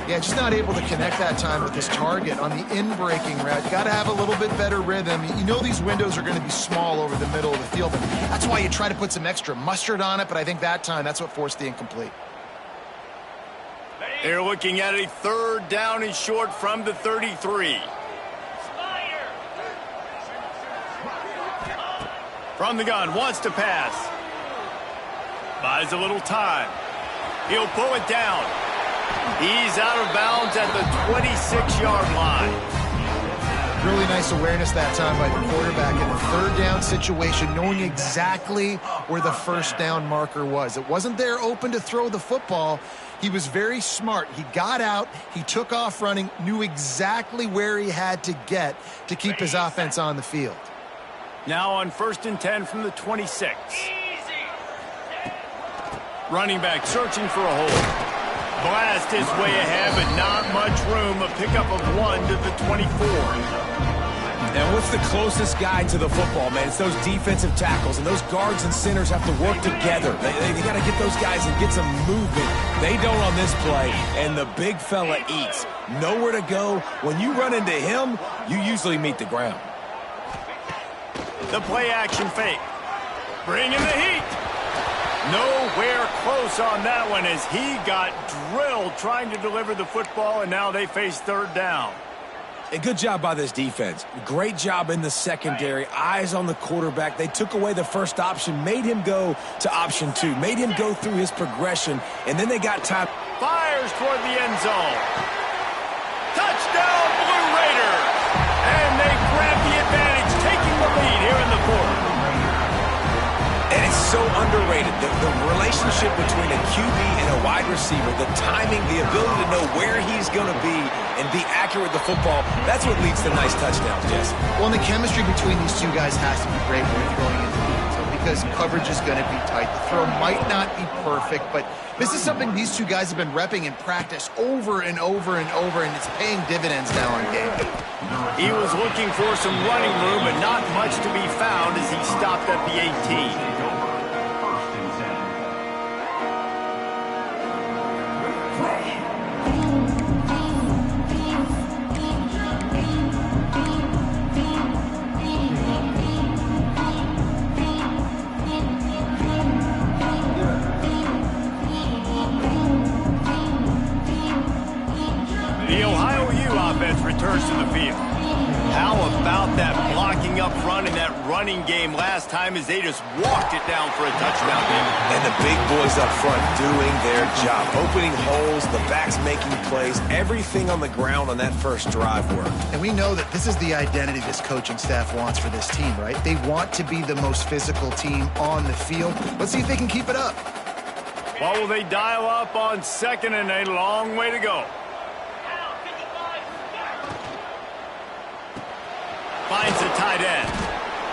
Yeah, just not able to connect that time with his target on the in-breaking route. You got to have a little bit better rhythm. You know these windows are going to be small over the middle of the field, and that's why you try to put some extra mustard on it, but I think that time that's what forced the incomplete. They're looking at a 3rd down and short from the 33. Spider. From the gun, wants to pass. Buys a little time. He'll pull it down. He's out of bounds at the 26-yard line. Really nice awareness that time by the quarterback in the third down situation, knowing exactly where the first down marker was. It wasn't there open to throw the football. He was very smart. He got out, he took off running, knew exactly where he had to get to keep his offense on the field. Now on 1st and 10 from the 26. Running back searching for a hole. Blast his way ahead, but not much room. A pickup of 1 to the 24. And what's the closest guy to the football, man? It's those defensive tackles, and those guards and centers have to work together. They got to get those guys and get some movement. They don't on this play, and the big fella eats. Nowhere to go. When you run into him, you usually meet the ground. The play-action fake. Bring in the heat. Nowhere close on that one as he got drilled trying to deliver the football, and now they face third down. A good job by this defense. Great job in the secondary. Eyes on the quarterback. They took away the first option, made him go to option 2, made him go through his progression, and then they got time. Fires toward the end zone. Touchdown, Blue Raiders! And they grab the advantage, taking the lead here in the fourth. And it's so underrated. The relationship between a QB and a wide receiver, the timing, the ability to know where he's going to be and be accurate with the football, that's what leads to nice touchdowns, Jesse. Well, and the chemistry between these two guys has to be great when you're throwing into the end zone because coverage is going to be tight. The throw might not be perfect, but this is something these two guys have been repping in practice over and over and over, and it's paying dividends now on game day. He was looking for some running room, but not much to be found as he stopped at the 18. The Ohio U offense returns to the field. How about that blocking up front in that running game last time as they just walked it down for a touchdown? And the big boys up front doing their job. Opening holes, the backs making plays, everything on the ground on that first drive worked. And we know that this is the identity this coaching staff wants for this team, right? They want to be the most physical team on the field. Let's see if they can keep it up. What will they dial up on 2nd and a long way to go? Finds the tight end.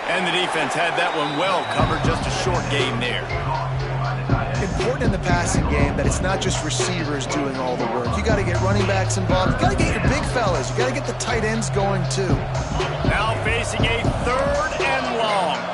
And the defense had that one well covered. Just a short gain there. Important in the passing game that it's not just receivers doing all the work. You got to get running backs involved. You got to get your big fellas. You got to get the tight ends going too. Now facing a 3rd and long.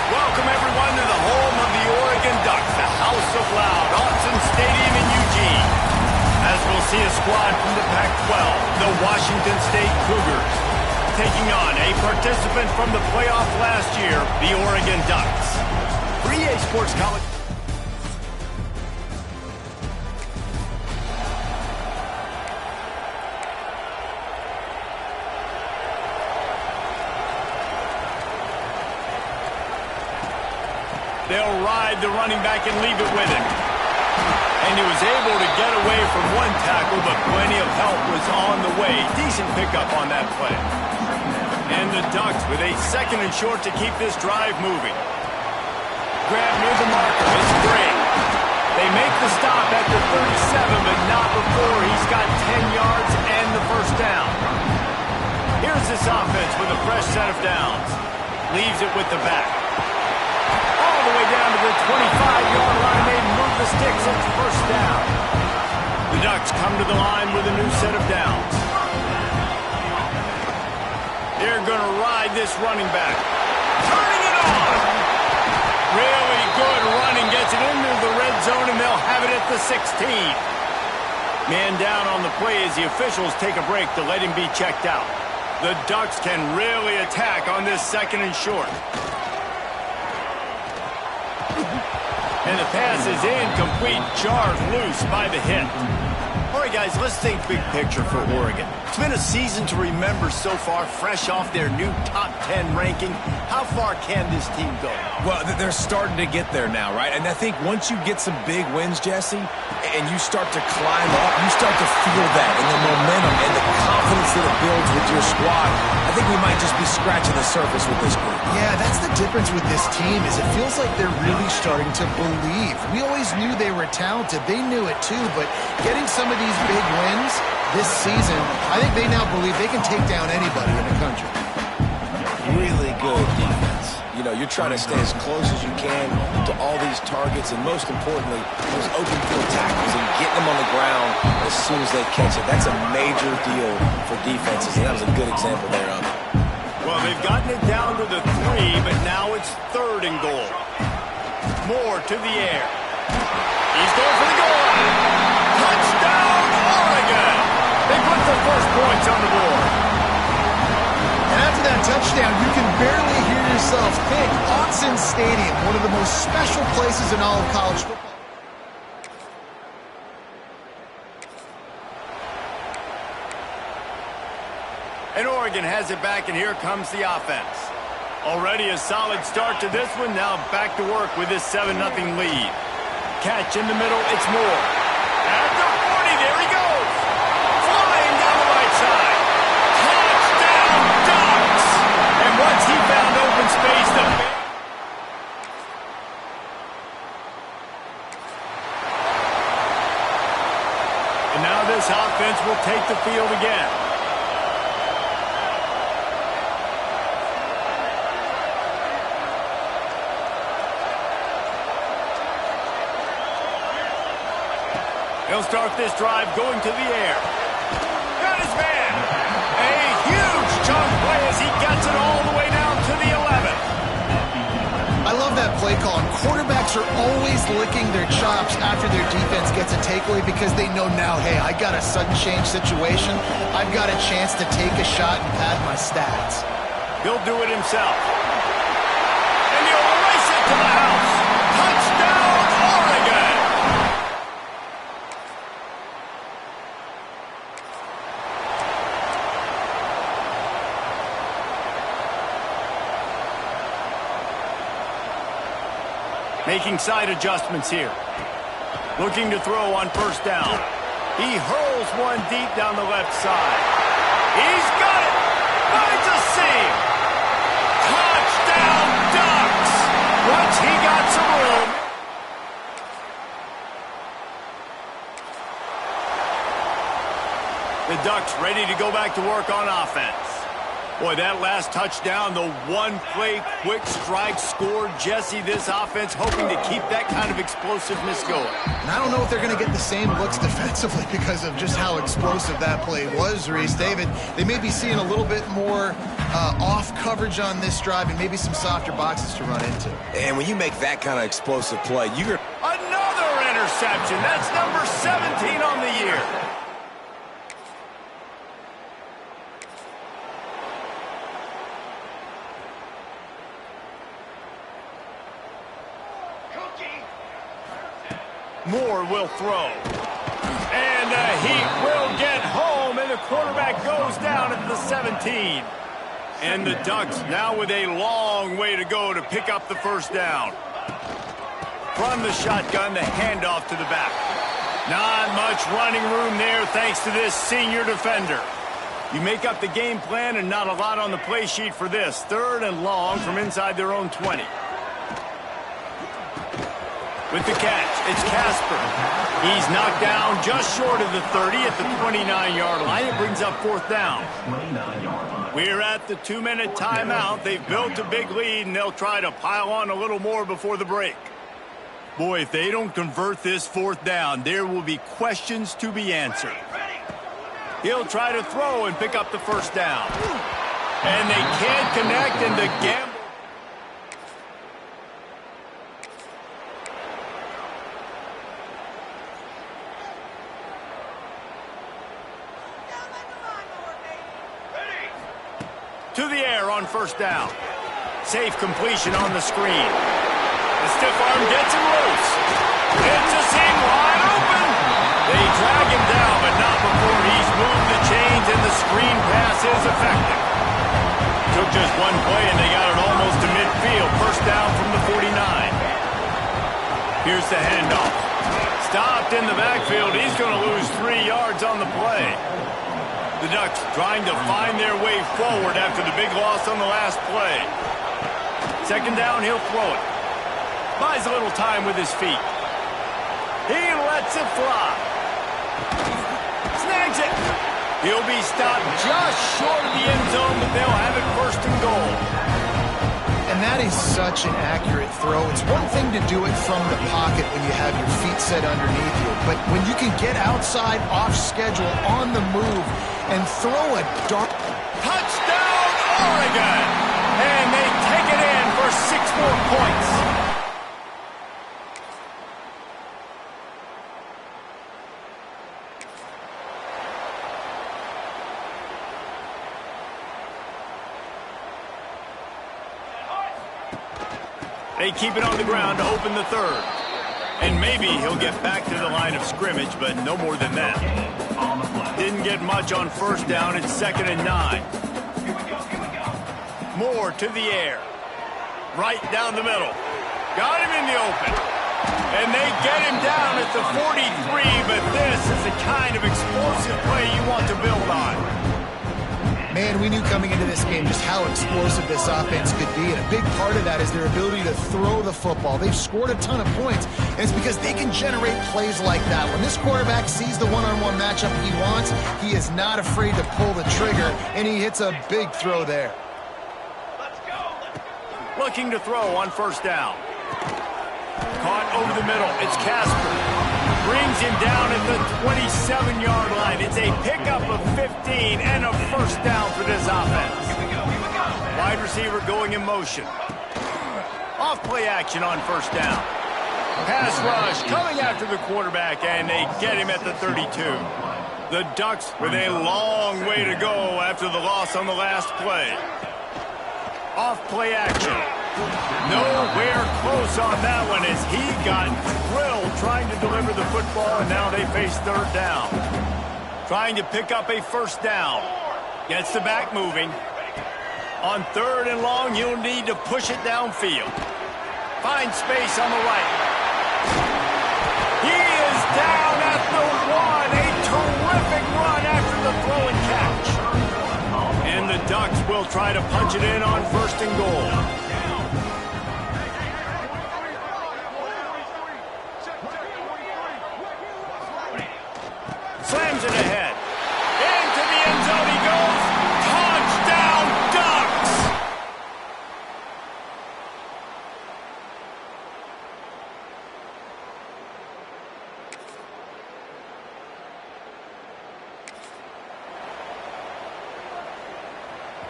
Welcome everyone to the home of the Oregon Ducks, the House of Loud, Autzen Stadium in Eugene. As we'll see a squad from the Pac-12, the Washington State Cougars, taking on a participant from the playoff last year, the Oregon Ducks. For EA Sports College. They'll ride the running back and leave it with him. And he was able to get away from one tackle, but plenty of help was on the way. Decent pickup on that play. And the Ducks with a second and short to keep this drive moving. Grab near the marker. It's Green. They make the stop at the 37, but not before he's got 10 yards and the first down. Here's this offense with a fresh set of downs. Leaves it with the back. All the way down to the 25-yard line. They move the sticks. It's first down. The Ducks come to the line with a new set of downs. They're going to ride this running back. Turning it on. Really good running. Gets it into the red zone, and they'll have it at the 16. Man down on the play as the officials take a break to let him be checked out. The Ducks can really attack on this second and short. And the pass is incomplete, jarred loose by the hit. All right, guys, let's think big picture for Oregon. It's been a season to remember so far, fresh off their new top 10 ranking. How far can this team go? Well, they're starting to get there now, right? And I think once you get some big wins, Jesse, and you start to climb up, you start to feel that and the momentum and the confidence that it builds with your squad. I think we might just be scratching the surface with this group. Yeah, that's the difference with this team is it feels like they're really starting to believe. We always knew they were talented. They knew it too, but getting some of these big wins this season, I think they now believe they can take down anybody in the country. Really good defense. You know, you're trying to stay as close as you can to all these targets, and most importantly, those open field tackles and getting them on the ground as soon as they catch it. That's a major deal for defenses, and that was a good example there of it. Well, they've gotten it down to the 3, but now it's 3rd and goal. Moore to the air. He's going for the goal line. Touchdown, Oregon! They put the first points on the board. And after that touchdown, you can barely hear yourself think. Autzen Stadium, one of the most special places in all of college football. And Oregon has it back, and here comes the offense. Already a solid start to this one. Now back to work with this 7-0 lead. Catch in the middle, it's Moore. At the 40, there he goes. Flying down the right side. Touchdown, Ducks! And once he found open space, and now this offense will take the field again. He'll start this drive going to the air. Got his man. love that play call. And quarterbacks are always licking their chops after their defense gets a takeaway because they know now, hey, I got a sudden change situation. I've got a chance to take a shot and pad my stats. He'll do it himself. And he'll race it to the house. Touchdown, Oregon! Making side adjustments here. Looking to throw on first down. He hurls one deep down the left side. He's got it! Finds a seam! Touchdown, Ducks! Once he got some room. The Ducks ready to go back to work on offense. Boy, that last touchdown, the one-play quick strike scored. Jesse, this offense hoping to keep that kind of explosiveness going. And I don't know if they're going to get the same looks defensively because of just how explosive that play was, Reese. David, they may be seeing a little bit more off coverage on this drive and maybe some softer boxes to run into. And when you make that kind of explosive play, you're... Another interception. That's number 17 on the year. Moore will throw. And he will get home, and the quarterback goes down at the 17. And the Ducks now with a long way to go to pick up the first down. From the shotgun, the handoff to the back. Not much running room there thanks to this senior defender. You make up the game plan and not a lot on the play sheet for this. 3rd and long from inside their own 20. With the catch, it's Casper. He's knocked down just short of the 30 at the 29-yard line. It brings up 4th down. We're at the 2-minute timeout. They've built a big lead, and they'll try to pile on a little more before the break. Boy, if they don't convert this 4th down, there will be questions to be answered. He'll try to throw and pick up the first down. And they can't connect, and the gamble. To the air on first down. Safe completion on the screen. The stiff arm gets him loose. It's a seam wide open. They drag him down, but not before he's moved the chains, and the screen pass is effective. Took just one play, and they got it almost to midfield. First down from the 49. Here's the handoff. Stopped in the backfield. He's going to lose 3 yards on the play. The Ducks trying to find their way forward after the big loss on the last play. 2nd down, he'll throw it. Buys a little time with his feet. He lets it fly. Snags it. He'll be stopped just short of the end zone, but they'll have it 1st and goal. And that is such an accurate throw. It's one thing to do it from the pocket when you have your feet set underneath you, but when you can get outside, off schedule, on the move, and throw a dart. Touchdown, Oregon! And they take it in for 6 more points. They keep it on the ground to open the 3rd. And maybe he'll get back to the line of scrimmage, but no more than that. Didn't get much on first down. It's 2nd and 9. Moore to the air. Right down the middle. Got him in the open. And they get him down at the 43, but this is the kind of explosive play you want to build on. Man, we knew coming into this game just how explosive this offense could be, and a big part of that is their ability to throw the football. They've scored a ton of points, and it's because they can generate plays like that. When this quarterback sees the one-on-one matchup he wants, he is not afraid to pull the trigger, and he hits a big throw there. Let's go. Looking to throw on first down. Caught over the middle. It's Casper. Brings him down at the 27-yard line. It's a pickup of 15 and a first down for this offense. Wide receiver going in motion. Off Off play action on first down. Pass rush coming after the quarterback, and they get him at the 32. The Ducks with a long way to go after the loss on the last play. Off play action. Nowhere close on that one as he got drilled trying to deliver the football, and now they face third down. Trying to pick up a first down. Gets the back moving. On third and long, you'll need to push it downfield. Find space on the right. He is down at the one. A terrific run after the throw and catch. And the Ducks will try to punch it in on first and goal. Slams it ahead. Into the end zone he goes. Touchdown, Ducks!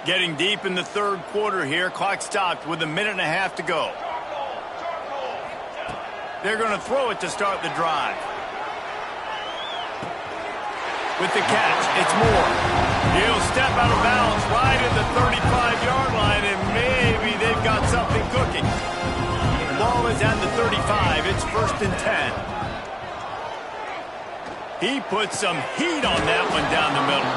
Getting deep in the third quarter here. Clock stopped with 1.5 minutes to go. They're going to throw it to start the drive. With the catch, it's Moore. He'll step out of bounds right at the 35-yard line, and maybe they've got something cooking. The ball is at the 35. It's 1st and 10. He puts some heat on that one down the middle.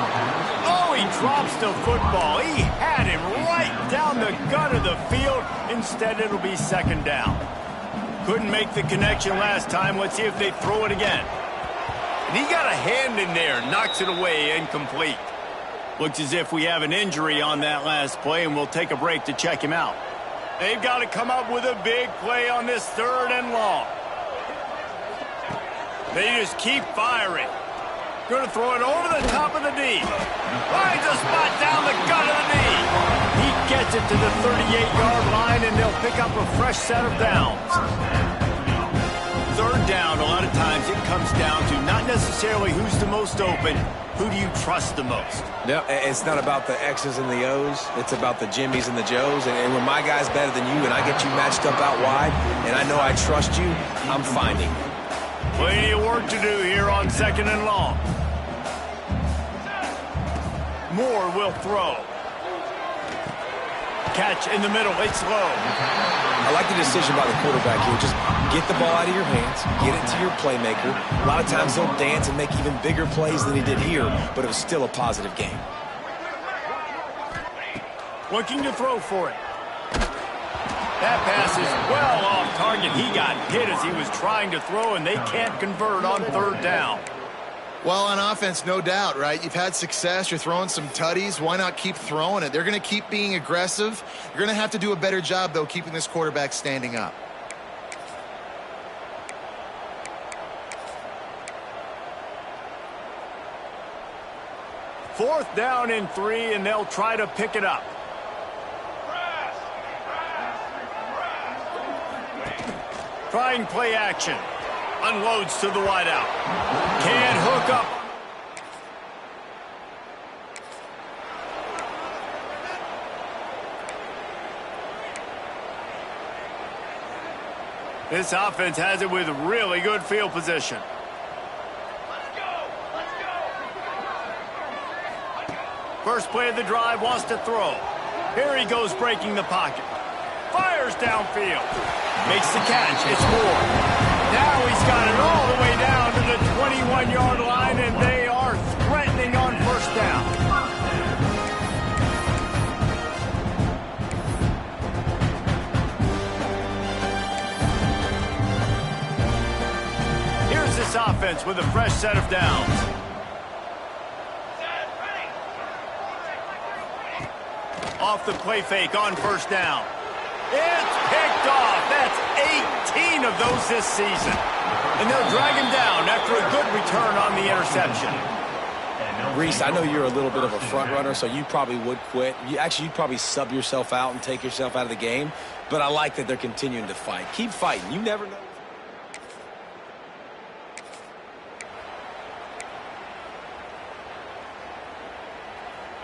Oh, he drops the football. He had him right down the gut of the field. Instead, it'll be 2nd down. Couldn't make the connection last time. Let's see if they throw it again. And he got a hand in there, knocks it away, incomplete. Looks as if we have an injury on that last play, and we'll take a break to check him out. They've got to come up with a big play on this 3rd and long. They just keep firing. Going to throw it over the top of the D. Finds a spot down the gut of the knee. He gets it to the 38-yard line, and they'll pick up a fresh set of downs. 3rd down, a lot of times it comes down to not necessarily who's the most open, who do you trust the most? No, it's not about the X's and the O's. It's about the Jimmies and the Joes. And when my guy's better than you and I get you matched up out wide and I know I trust you, I'm finding you. Plenty of work to do here on 2nd and long. Moore will throw. Catch in the middle. It's low. I like the decision by the quarterback here. Just get the ball out of your hands, get it to your playmaker. A lot of times he'll dance and make even bigger plays than he did here, but it was still a positive game. Looking to throw for it. That pass is well off target. He got hit as he was trying to throw, and they can't convert on 3rd down. Well, on offense, no doubt, right? You've had success. You're throwing some tutties. Why not keep throwing it? They're going to keep being aggressive. You're going to have to do a better job, though, keeping this quarterback standing up. Fourth down and 3, and they'll try to pick it up. Trying play action. Unloads to the wideout. Can't hook up. This offense has it with really good field position. First play of the drive, wants to throw. Here he goes breaking the pocket. Fires downfield. Makes the catch. It's Moore. Now he's got it all the way down to the 21-yard line, and they are threatening on 1st down. Here's this offense with a fresh set of downs. Off the play fake on 1st down. It's picked off. That's 18 of those this season. And they'll drag him down after a good return on the interception. Reese, I know you're a little bit of a front runner, so you probably would quit. You'd probably sub yourself out and take yourself out of the game. But I like that they're continuing to fight. Keep fighting. You never know.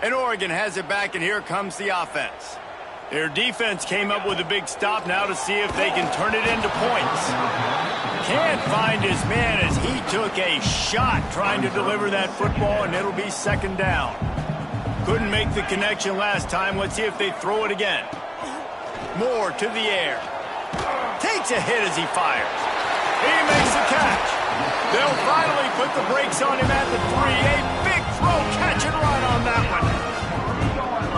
And Oregon has it back, and here comes the offense. Their defense came up with a big stop now to see if they can turn it into points. Can't find his man as he took a shot trying to deliver that football, and it'll be second down. Couldn't make the connection last time. Let's see if they throw it again. Moore to the air. Takes a hit as he fires. He makes the catch. They'll finally put the brakes on him at the 3. A big throw, catch and run on that one.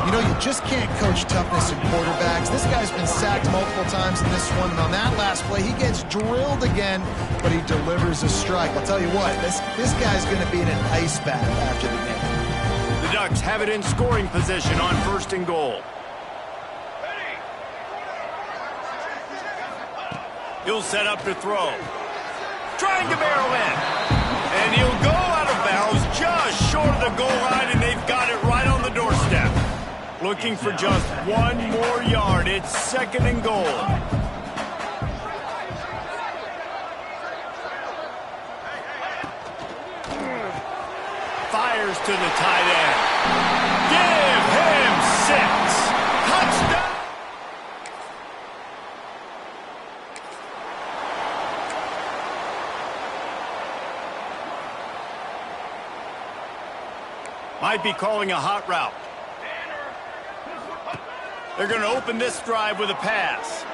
You know, you just can't coach toughness in quarterbacks. This guy's been sacked multiple times in this one, and on that last play, he gets drilled again, but he delivers a strike. I'll tell you what, this guy's going to be in an ice bath after the game. The Ducks have it in scoring position on 1st and goal. He'll set up to throw. Trying to barrel in. And he'll go out of bounds just short of the goal line, and they've got it right on the doorstep. Looking for just 1 more yard. It's 2nd and goal. Fires to the tight end. Give him 6. Touchdown. Might be calling a hot route. They're going to open this drive with a pass.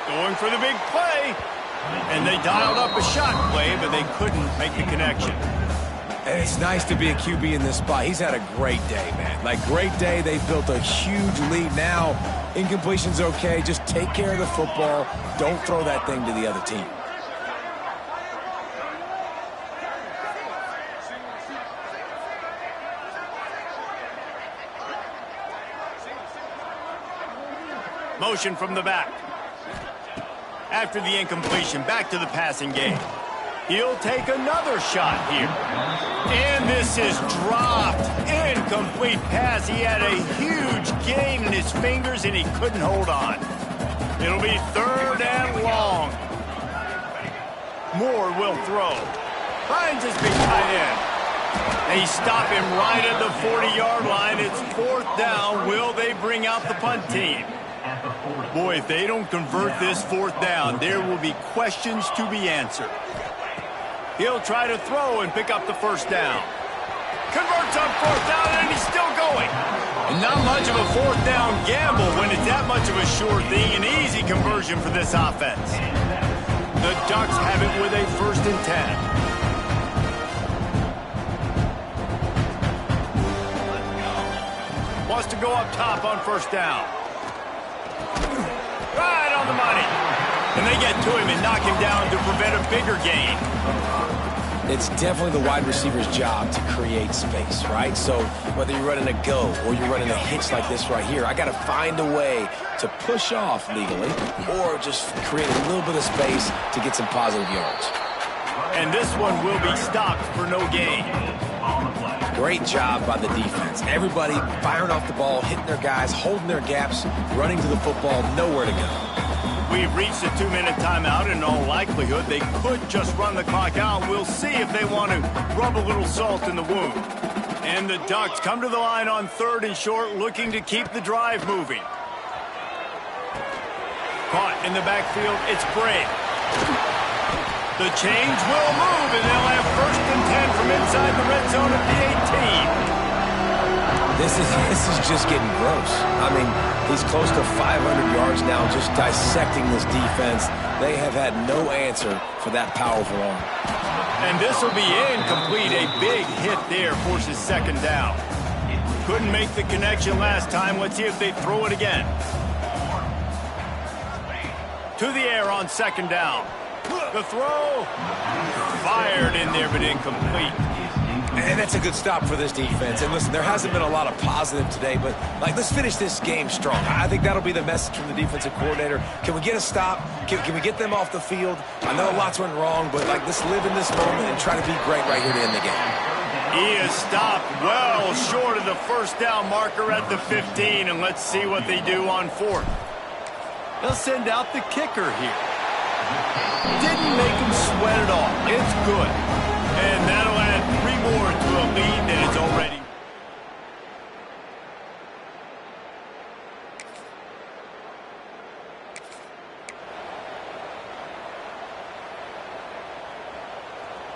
Going for the big play. And they dialed up a shot play, but they couldn't make the connection. And it's nice to be a QB in this spot. He's had a great day, man. Like, great day. They've built a huge lead. Now, incompletion's okay. Just take care of the football. Don't throw that thing to the other team. Motion from the back. After the incompletion, back to the passing game. He'll take another shot here. And this is dropped. Incomplete pass. He had a huge gain in his fingers, and he couldn't hold on. It'll be 3rd and long. Moore will throw. Finds his big tight end. They stop him right at the 40-yard line. It's 4th down. Will they bring out the punt team? Boy, if they don't convert this 4th down, there will be questions to be answered. He'll try to throw and pick up the 1st down. Converts on 4th down, and he's still going. And not much of a 4th down gamble when it's that much of a sure thing. An easy conversion for this offense. The Ducks have it with a 1st and 10. Wants to go up top on 1st down. Right on the money. And they get to him and knock him down to prevent a bigger gain. It's definitely the wide receiver's job to create space, right? So whether you're running a go or you're running a hitch like this right here, I got to find a way to push off legally or just create a little bit of space to get some positive yards. And this one will be stopped for no gain. Great job by the defense. Everybody firing off the ball, hitting their guys, holding their gaps, running to the football, nowhere to go. We've reached a 2-minute timeout. In all likelihood, they could just run the clock out. We'll see if they want to rub a little salt in the wound. And the Ducks come to the line on 3rd and short, looking to keep the drive moving. Caught in the backfield, it's Bray. The change will move, and they'll have 1st and 10 from inside the red zone at the 18. This is just getting gross. I mean, he's close to 500 yards now, just dissecting this defense. They have had no answer for that powerful arm. And this will be incomplete. A big hit there forces 2nd down. Couldn't make the connection last time. Let's see if they throw it again. To the air on 2nd down. The throw. Fired in there, but incomplete. And that's a good stop for this defense. And listen, there hasn't been a lot of positive today, but, like, let's finish this game strong. I think that'll be the message from the defensive coordinator. Can we get a stop? Can we get them off the field? I know lots went wrong, but, like, let's live in this moment and try to be great right here to end the game. He is stopped well short of the 1st down marker at the 15, and let's see what they do on 4th. They'll send out the kicker here. Didn't make him sweat at all. It's good. And that'll add 3 more to a lead that is already.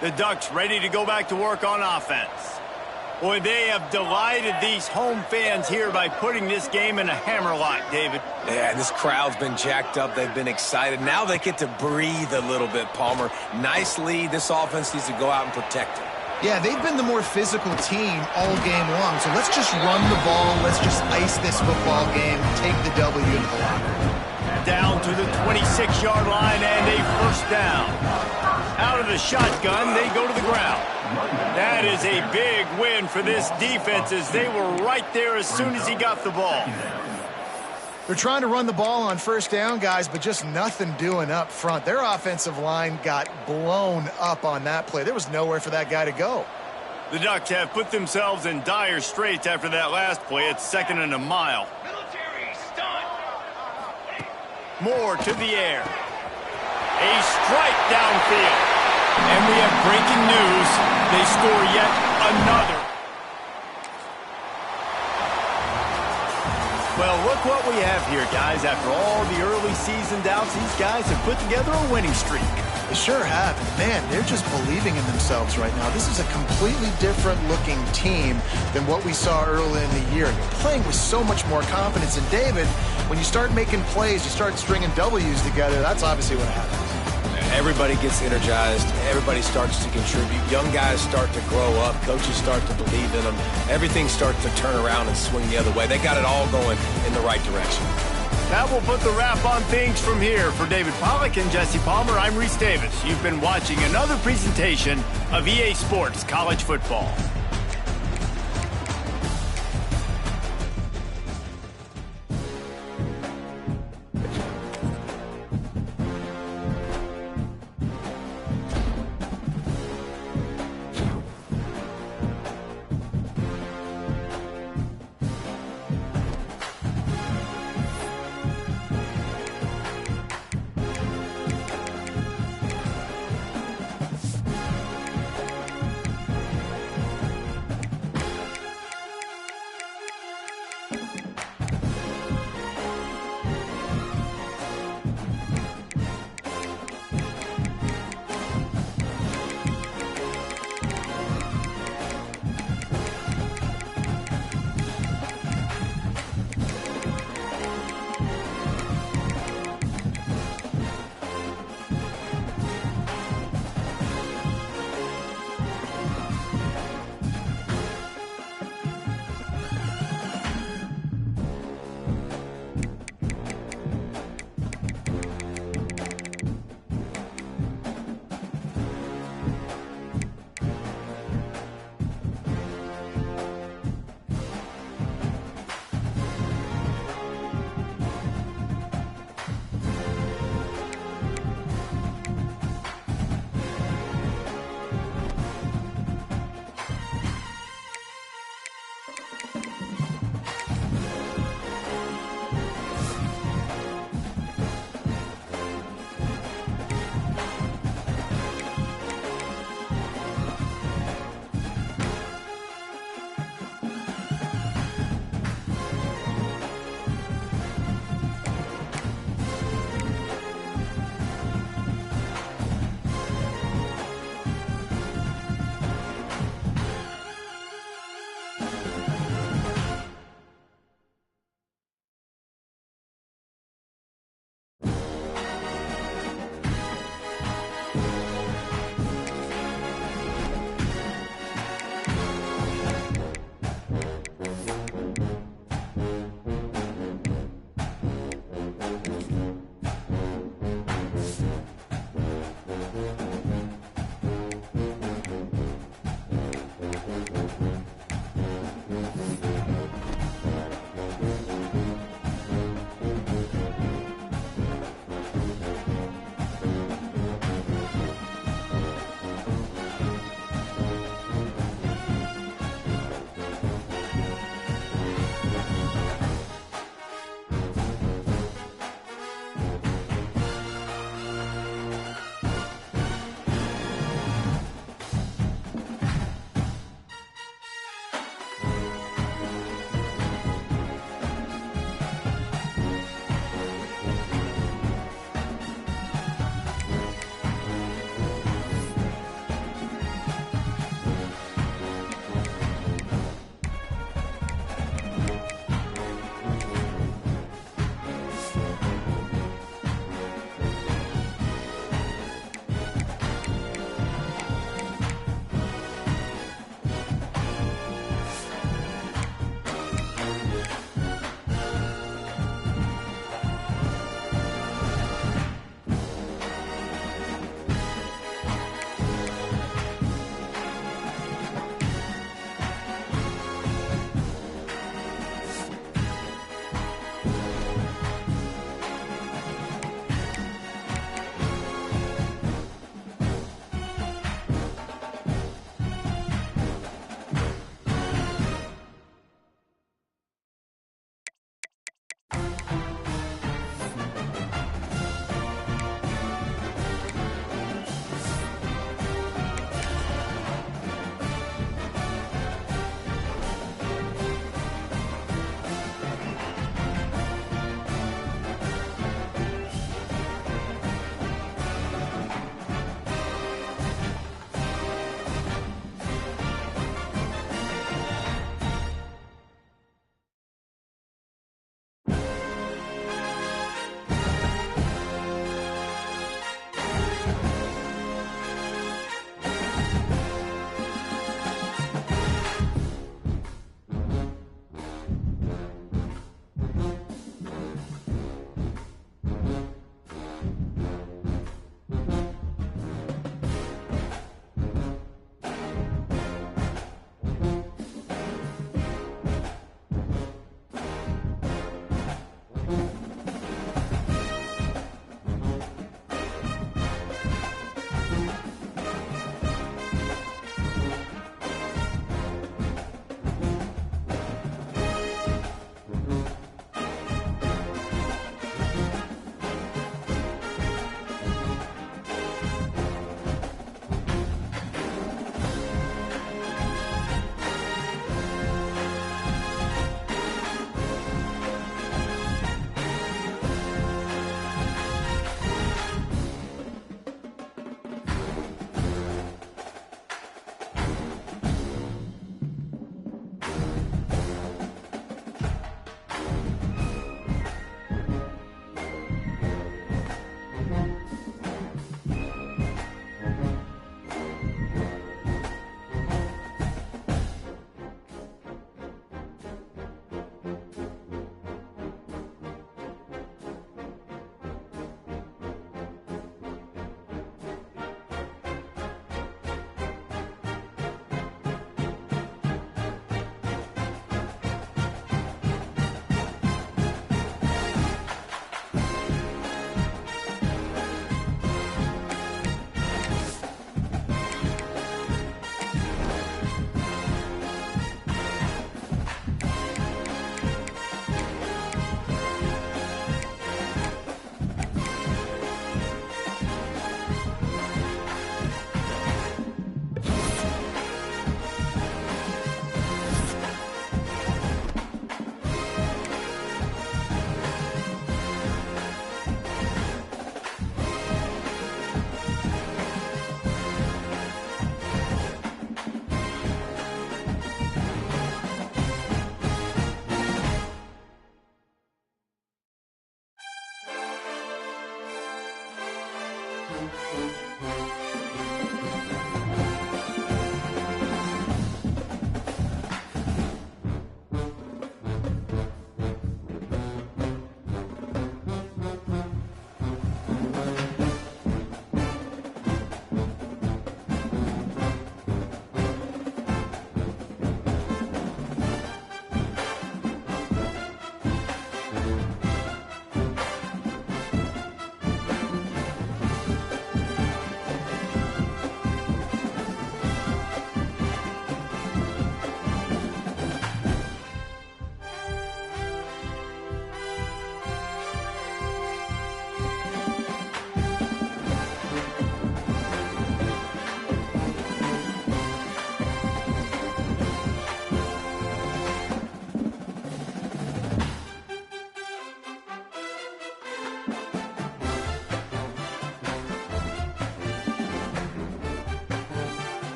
The Ducks ready to go back to work on offense. Boy, they have delighted these home fans here by putting this game in a hammerlock, David. Yeah, this crowd's been jacked up. They've been excited. Now they get to breathe a little bit, Palmer. Nice lead. This offense needs to go out and protect it. Yeah, they've been the more physical team all game long, so let's just run the ball. Let's just ice this football game, take the W into the locker. Down to the 26-yard line and a first down. Out of the shotgun, they go to the ground. That is a big win for this defense as they were right there as soon as he got the ball. They're trying to run the ball on first down, guys, but just nothing doing up front. Their offensive line got blown up on that play. There was nowhere for that guy to go. The Ducks have put themselves in dire straits after that last play. It's 2nd and a mile. Military stun. Moore to the air. A strike downfield. And we have breaking news. They score yet another. Well, look what we have here, guys. After all the early season doubts, these guys have put together a winning streak. They sure have. Man, they're just believing in themselves right now. This is a completely different looking team than what we saw early in the year. You're playing with so much more confidence. And David, when you start making plays, you start stringing W's together, that's obviously what happens. Everybody gets energized. Everybody starts to contribute. Young guys start to grow up. Coaches start to believe in them. Everything starts to turn around and swing the other way. They got it all going in the right direction. That will put the wrap on things from here. For David Pollack and Jesse Palmer, I'm Reese Davis. You've been watching another presentation of EA Sports College Football.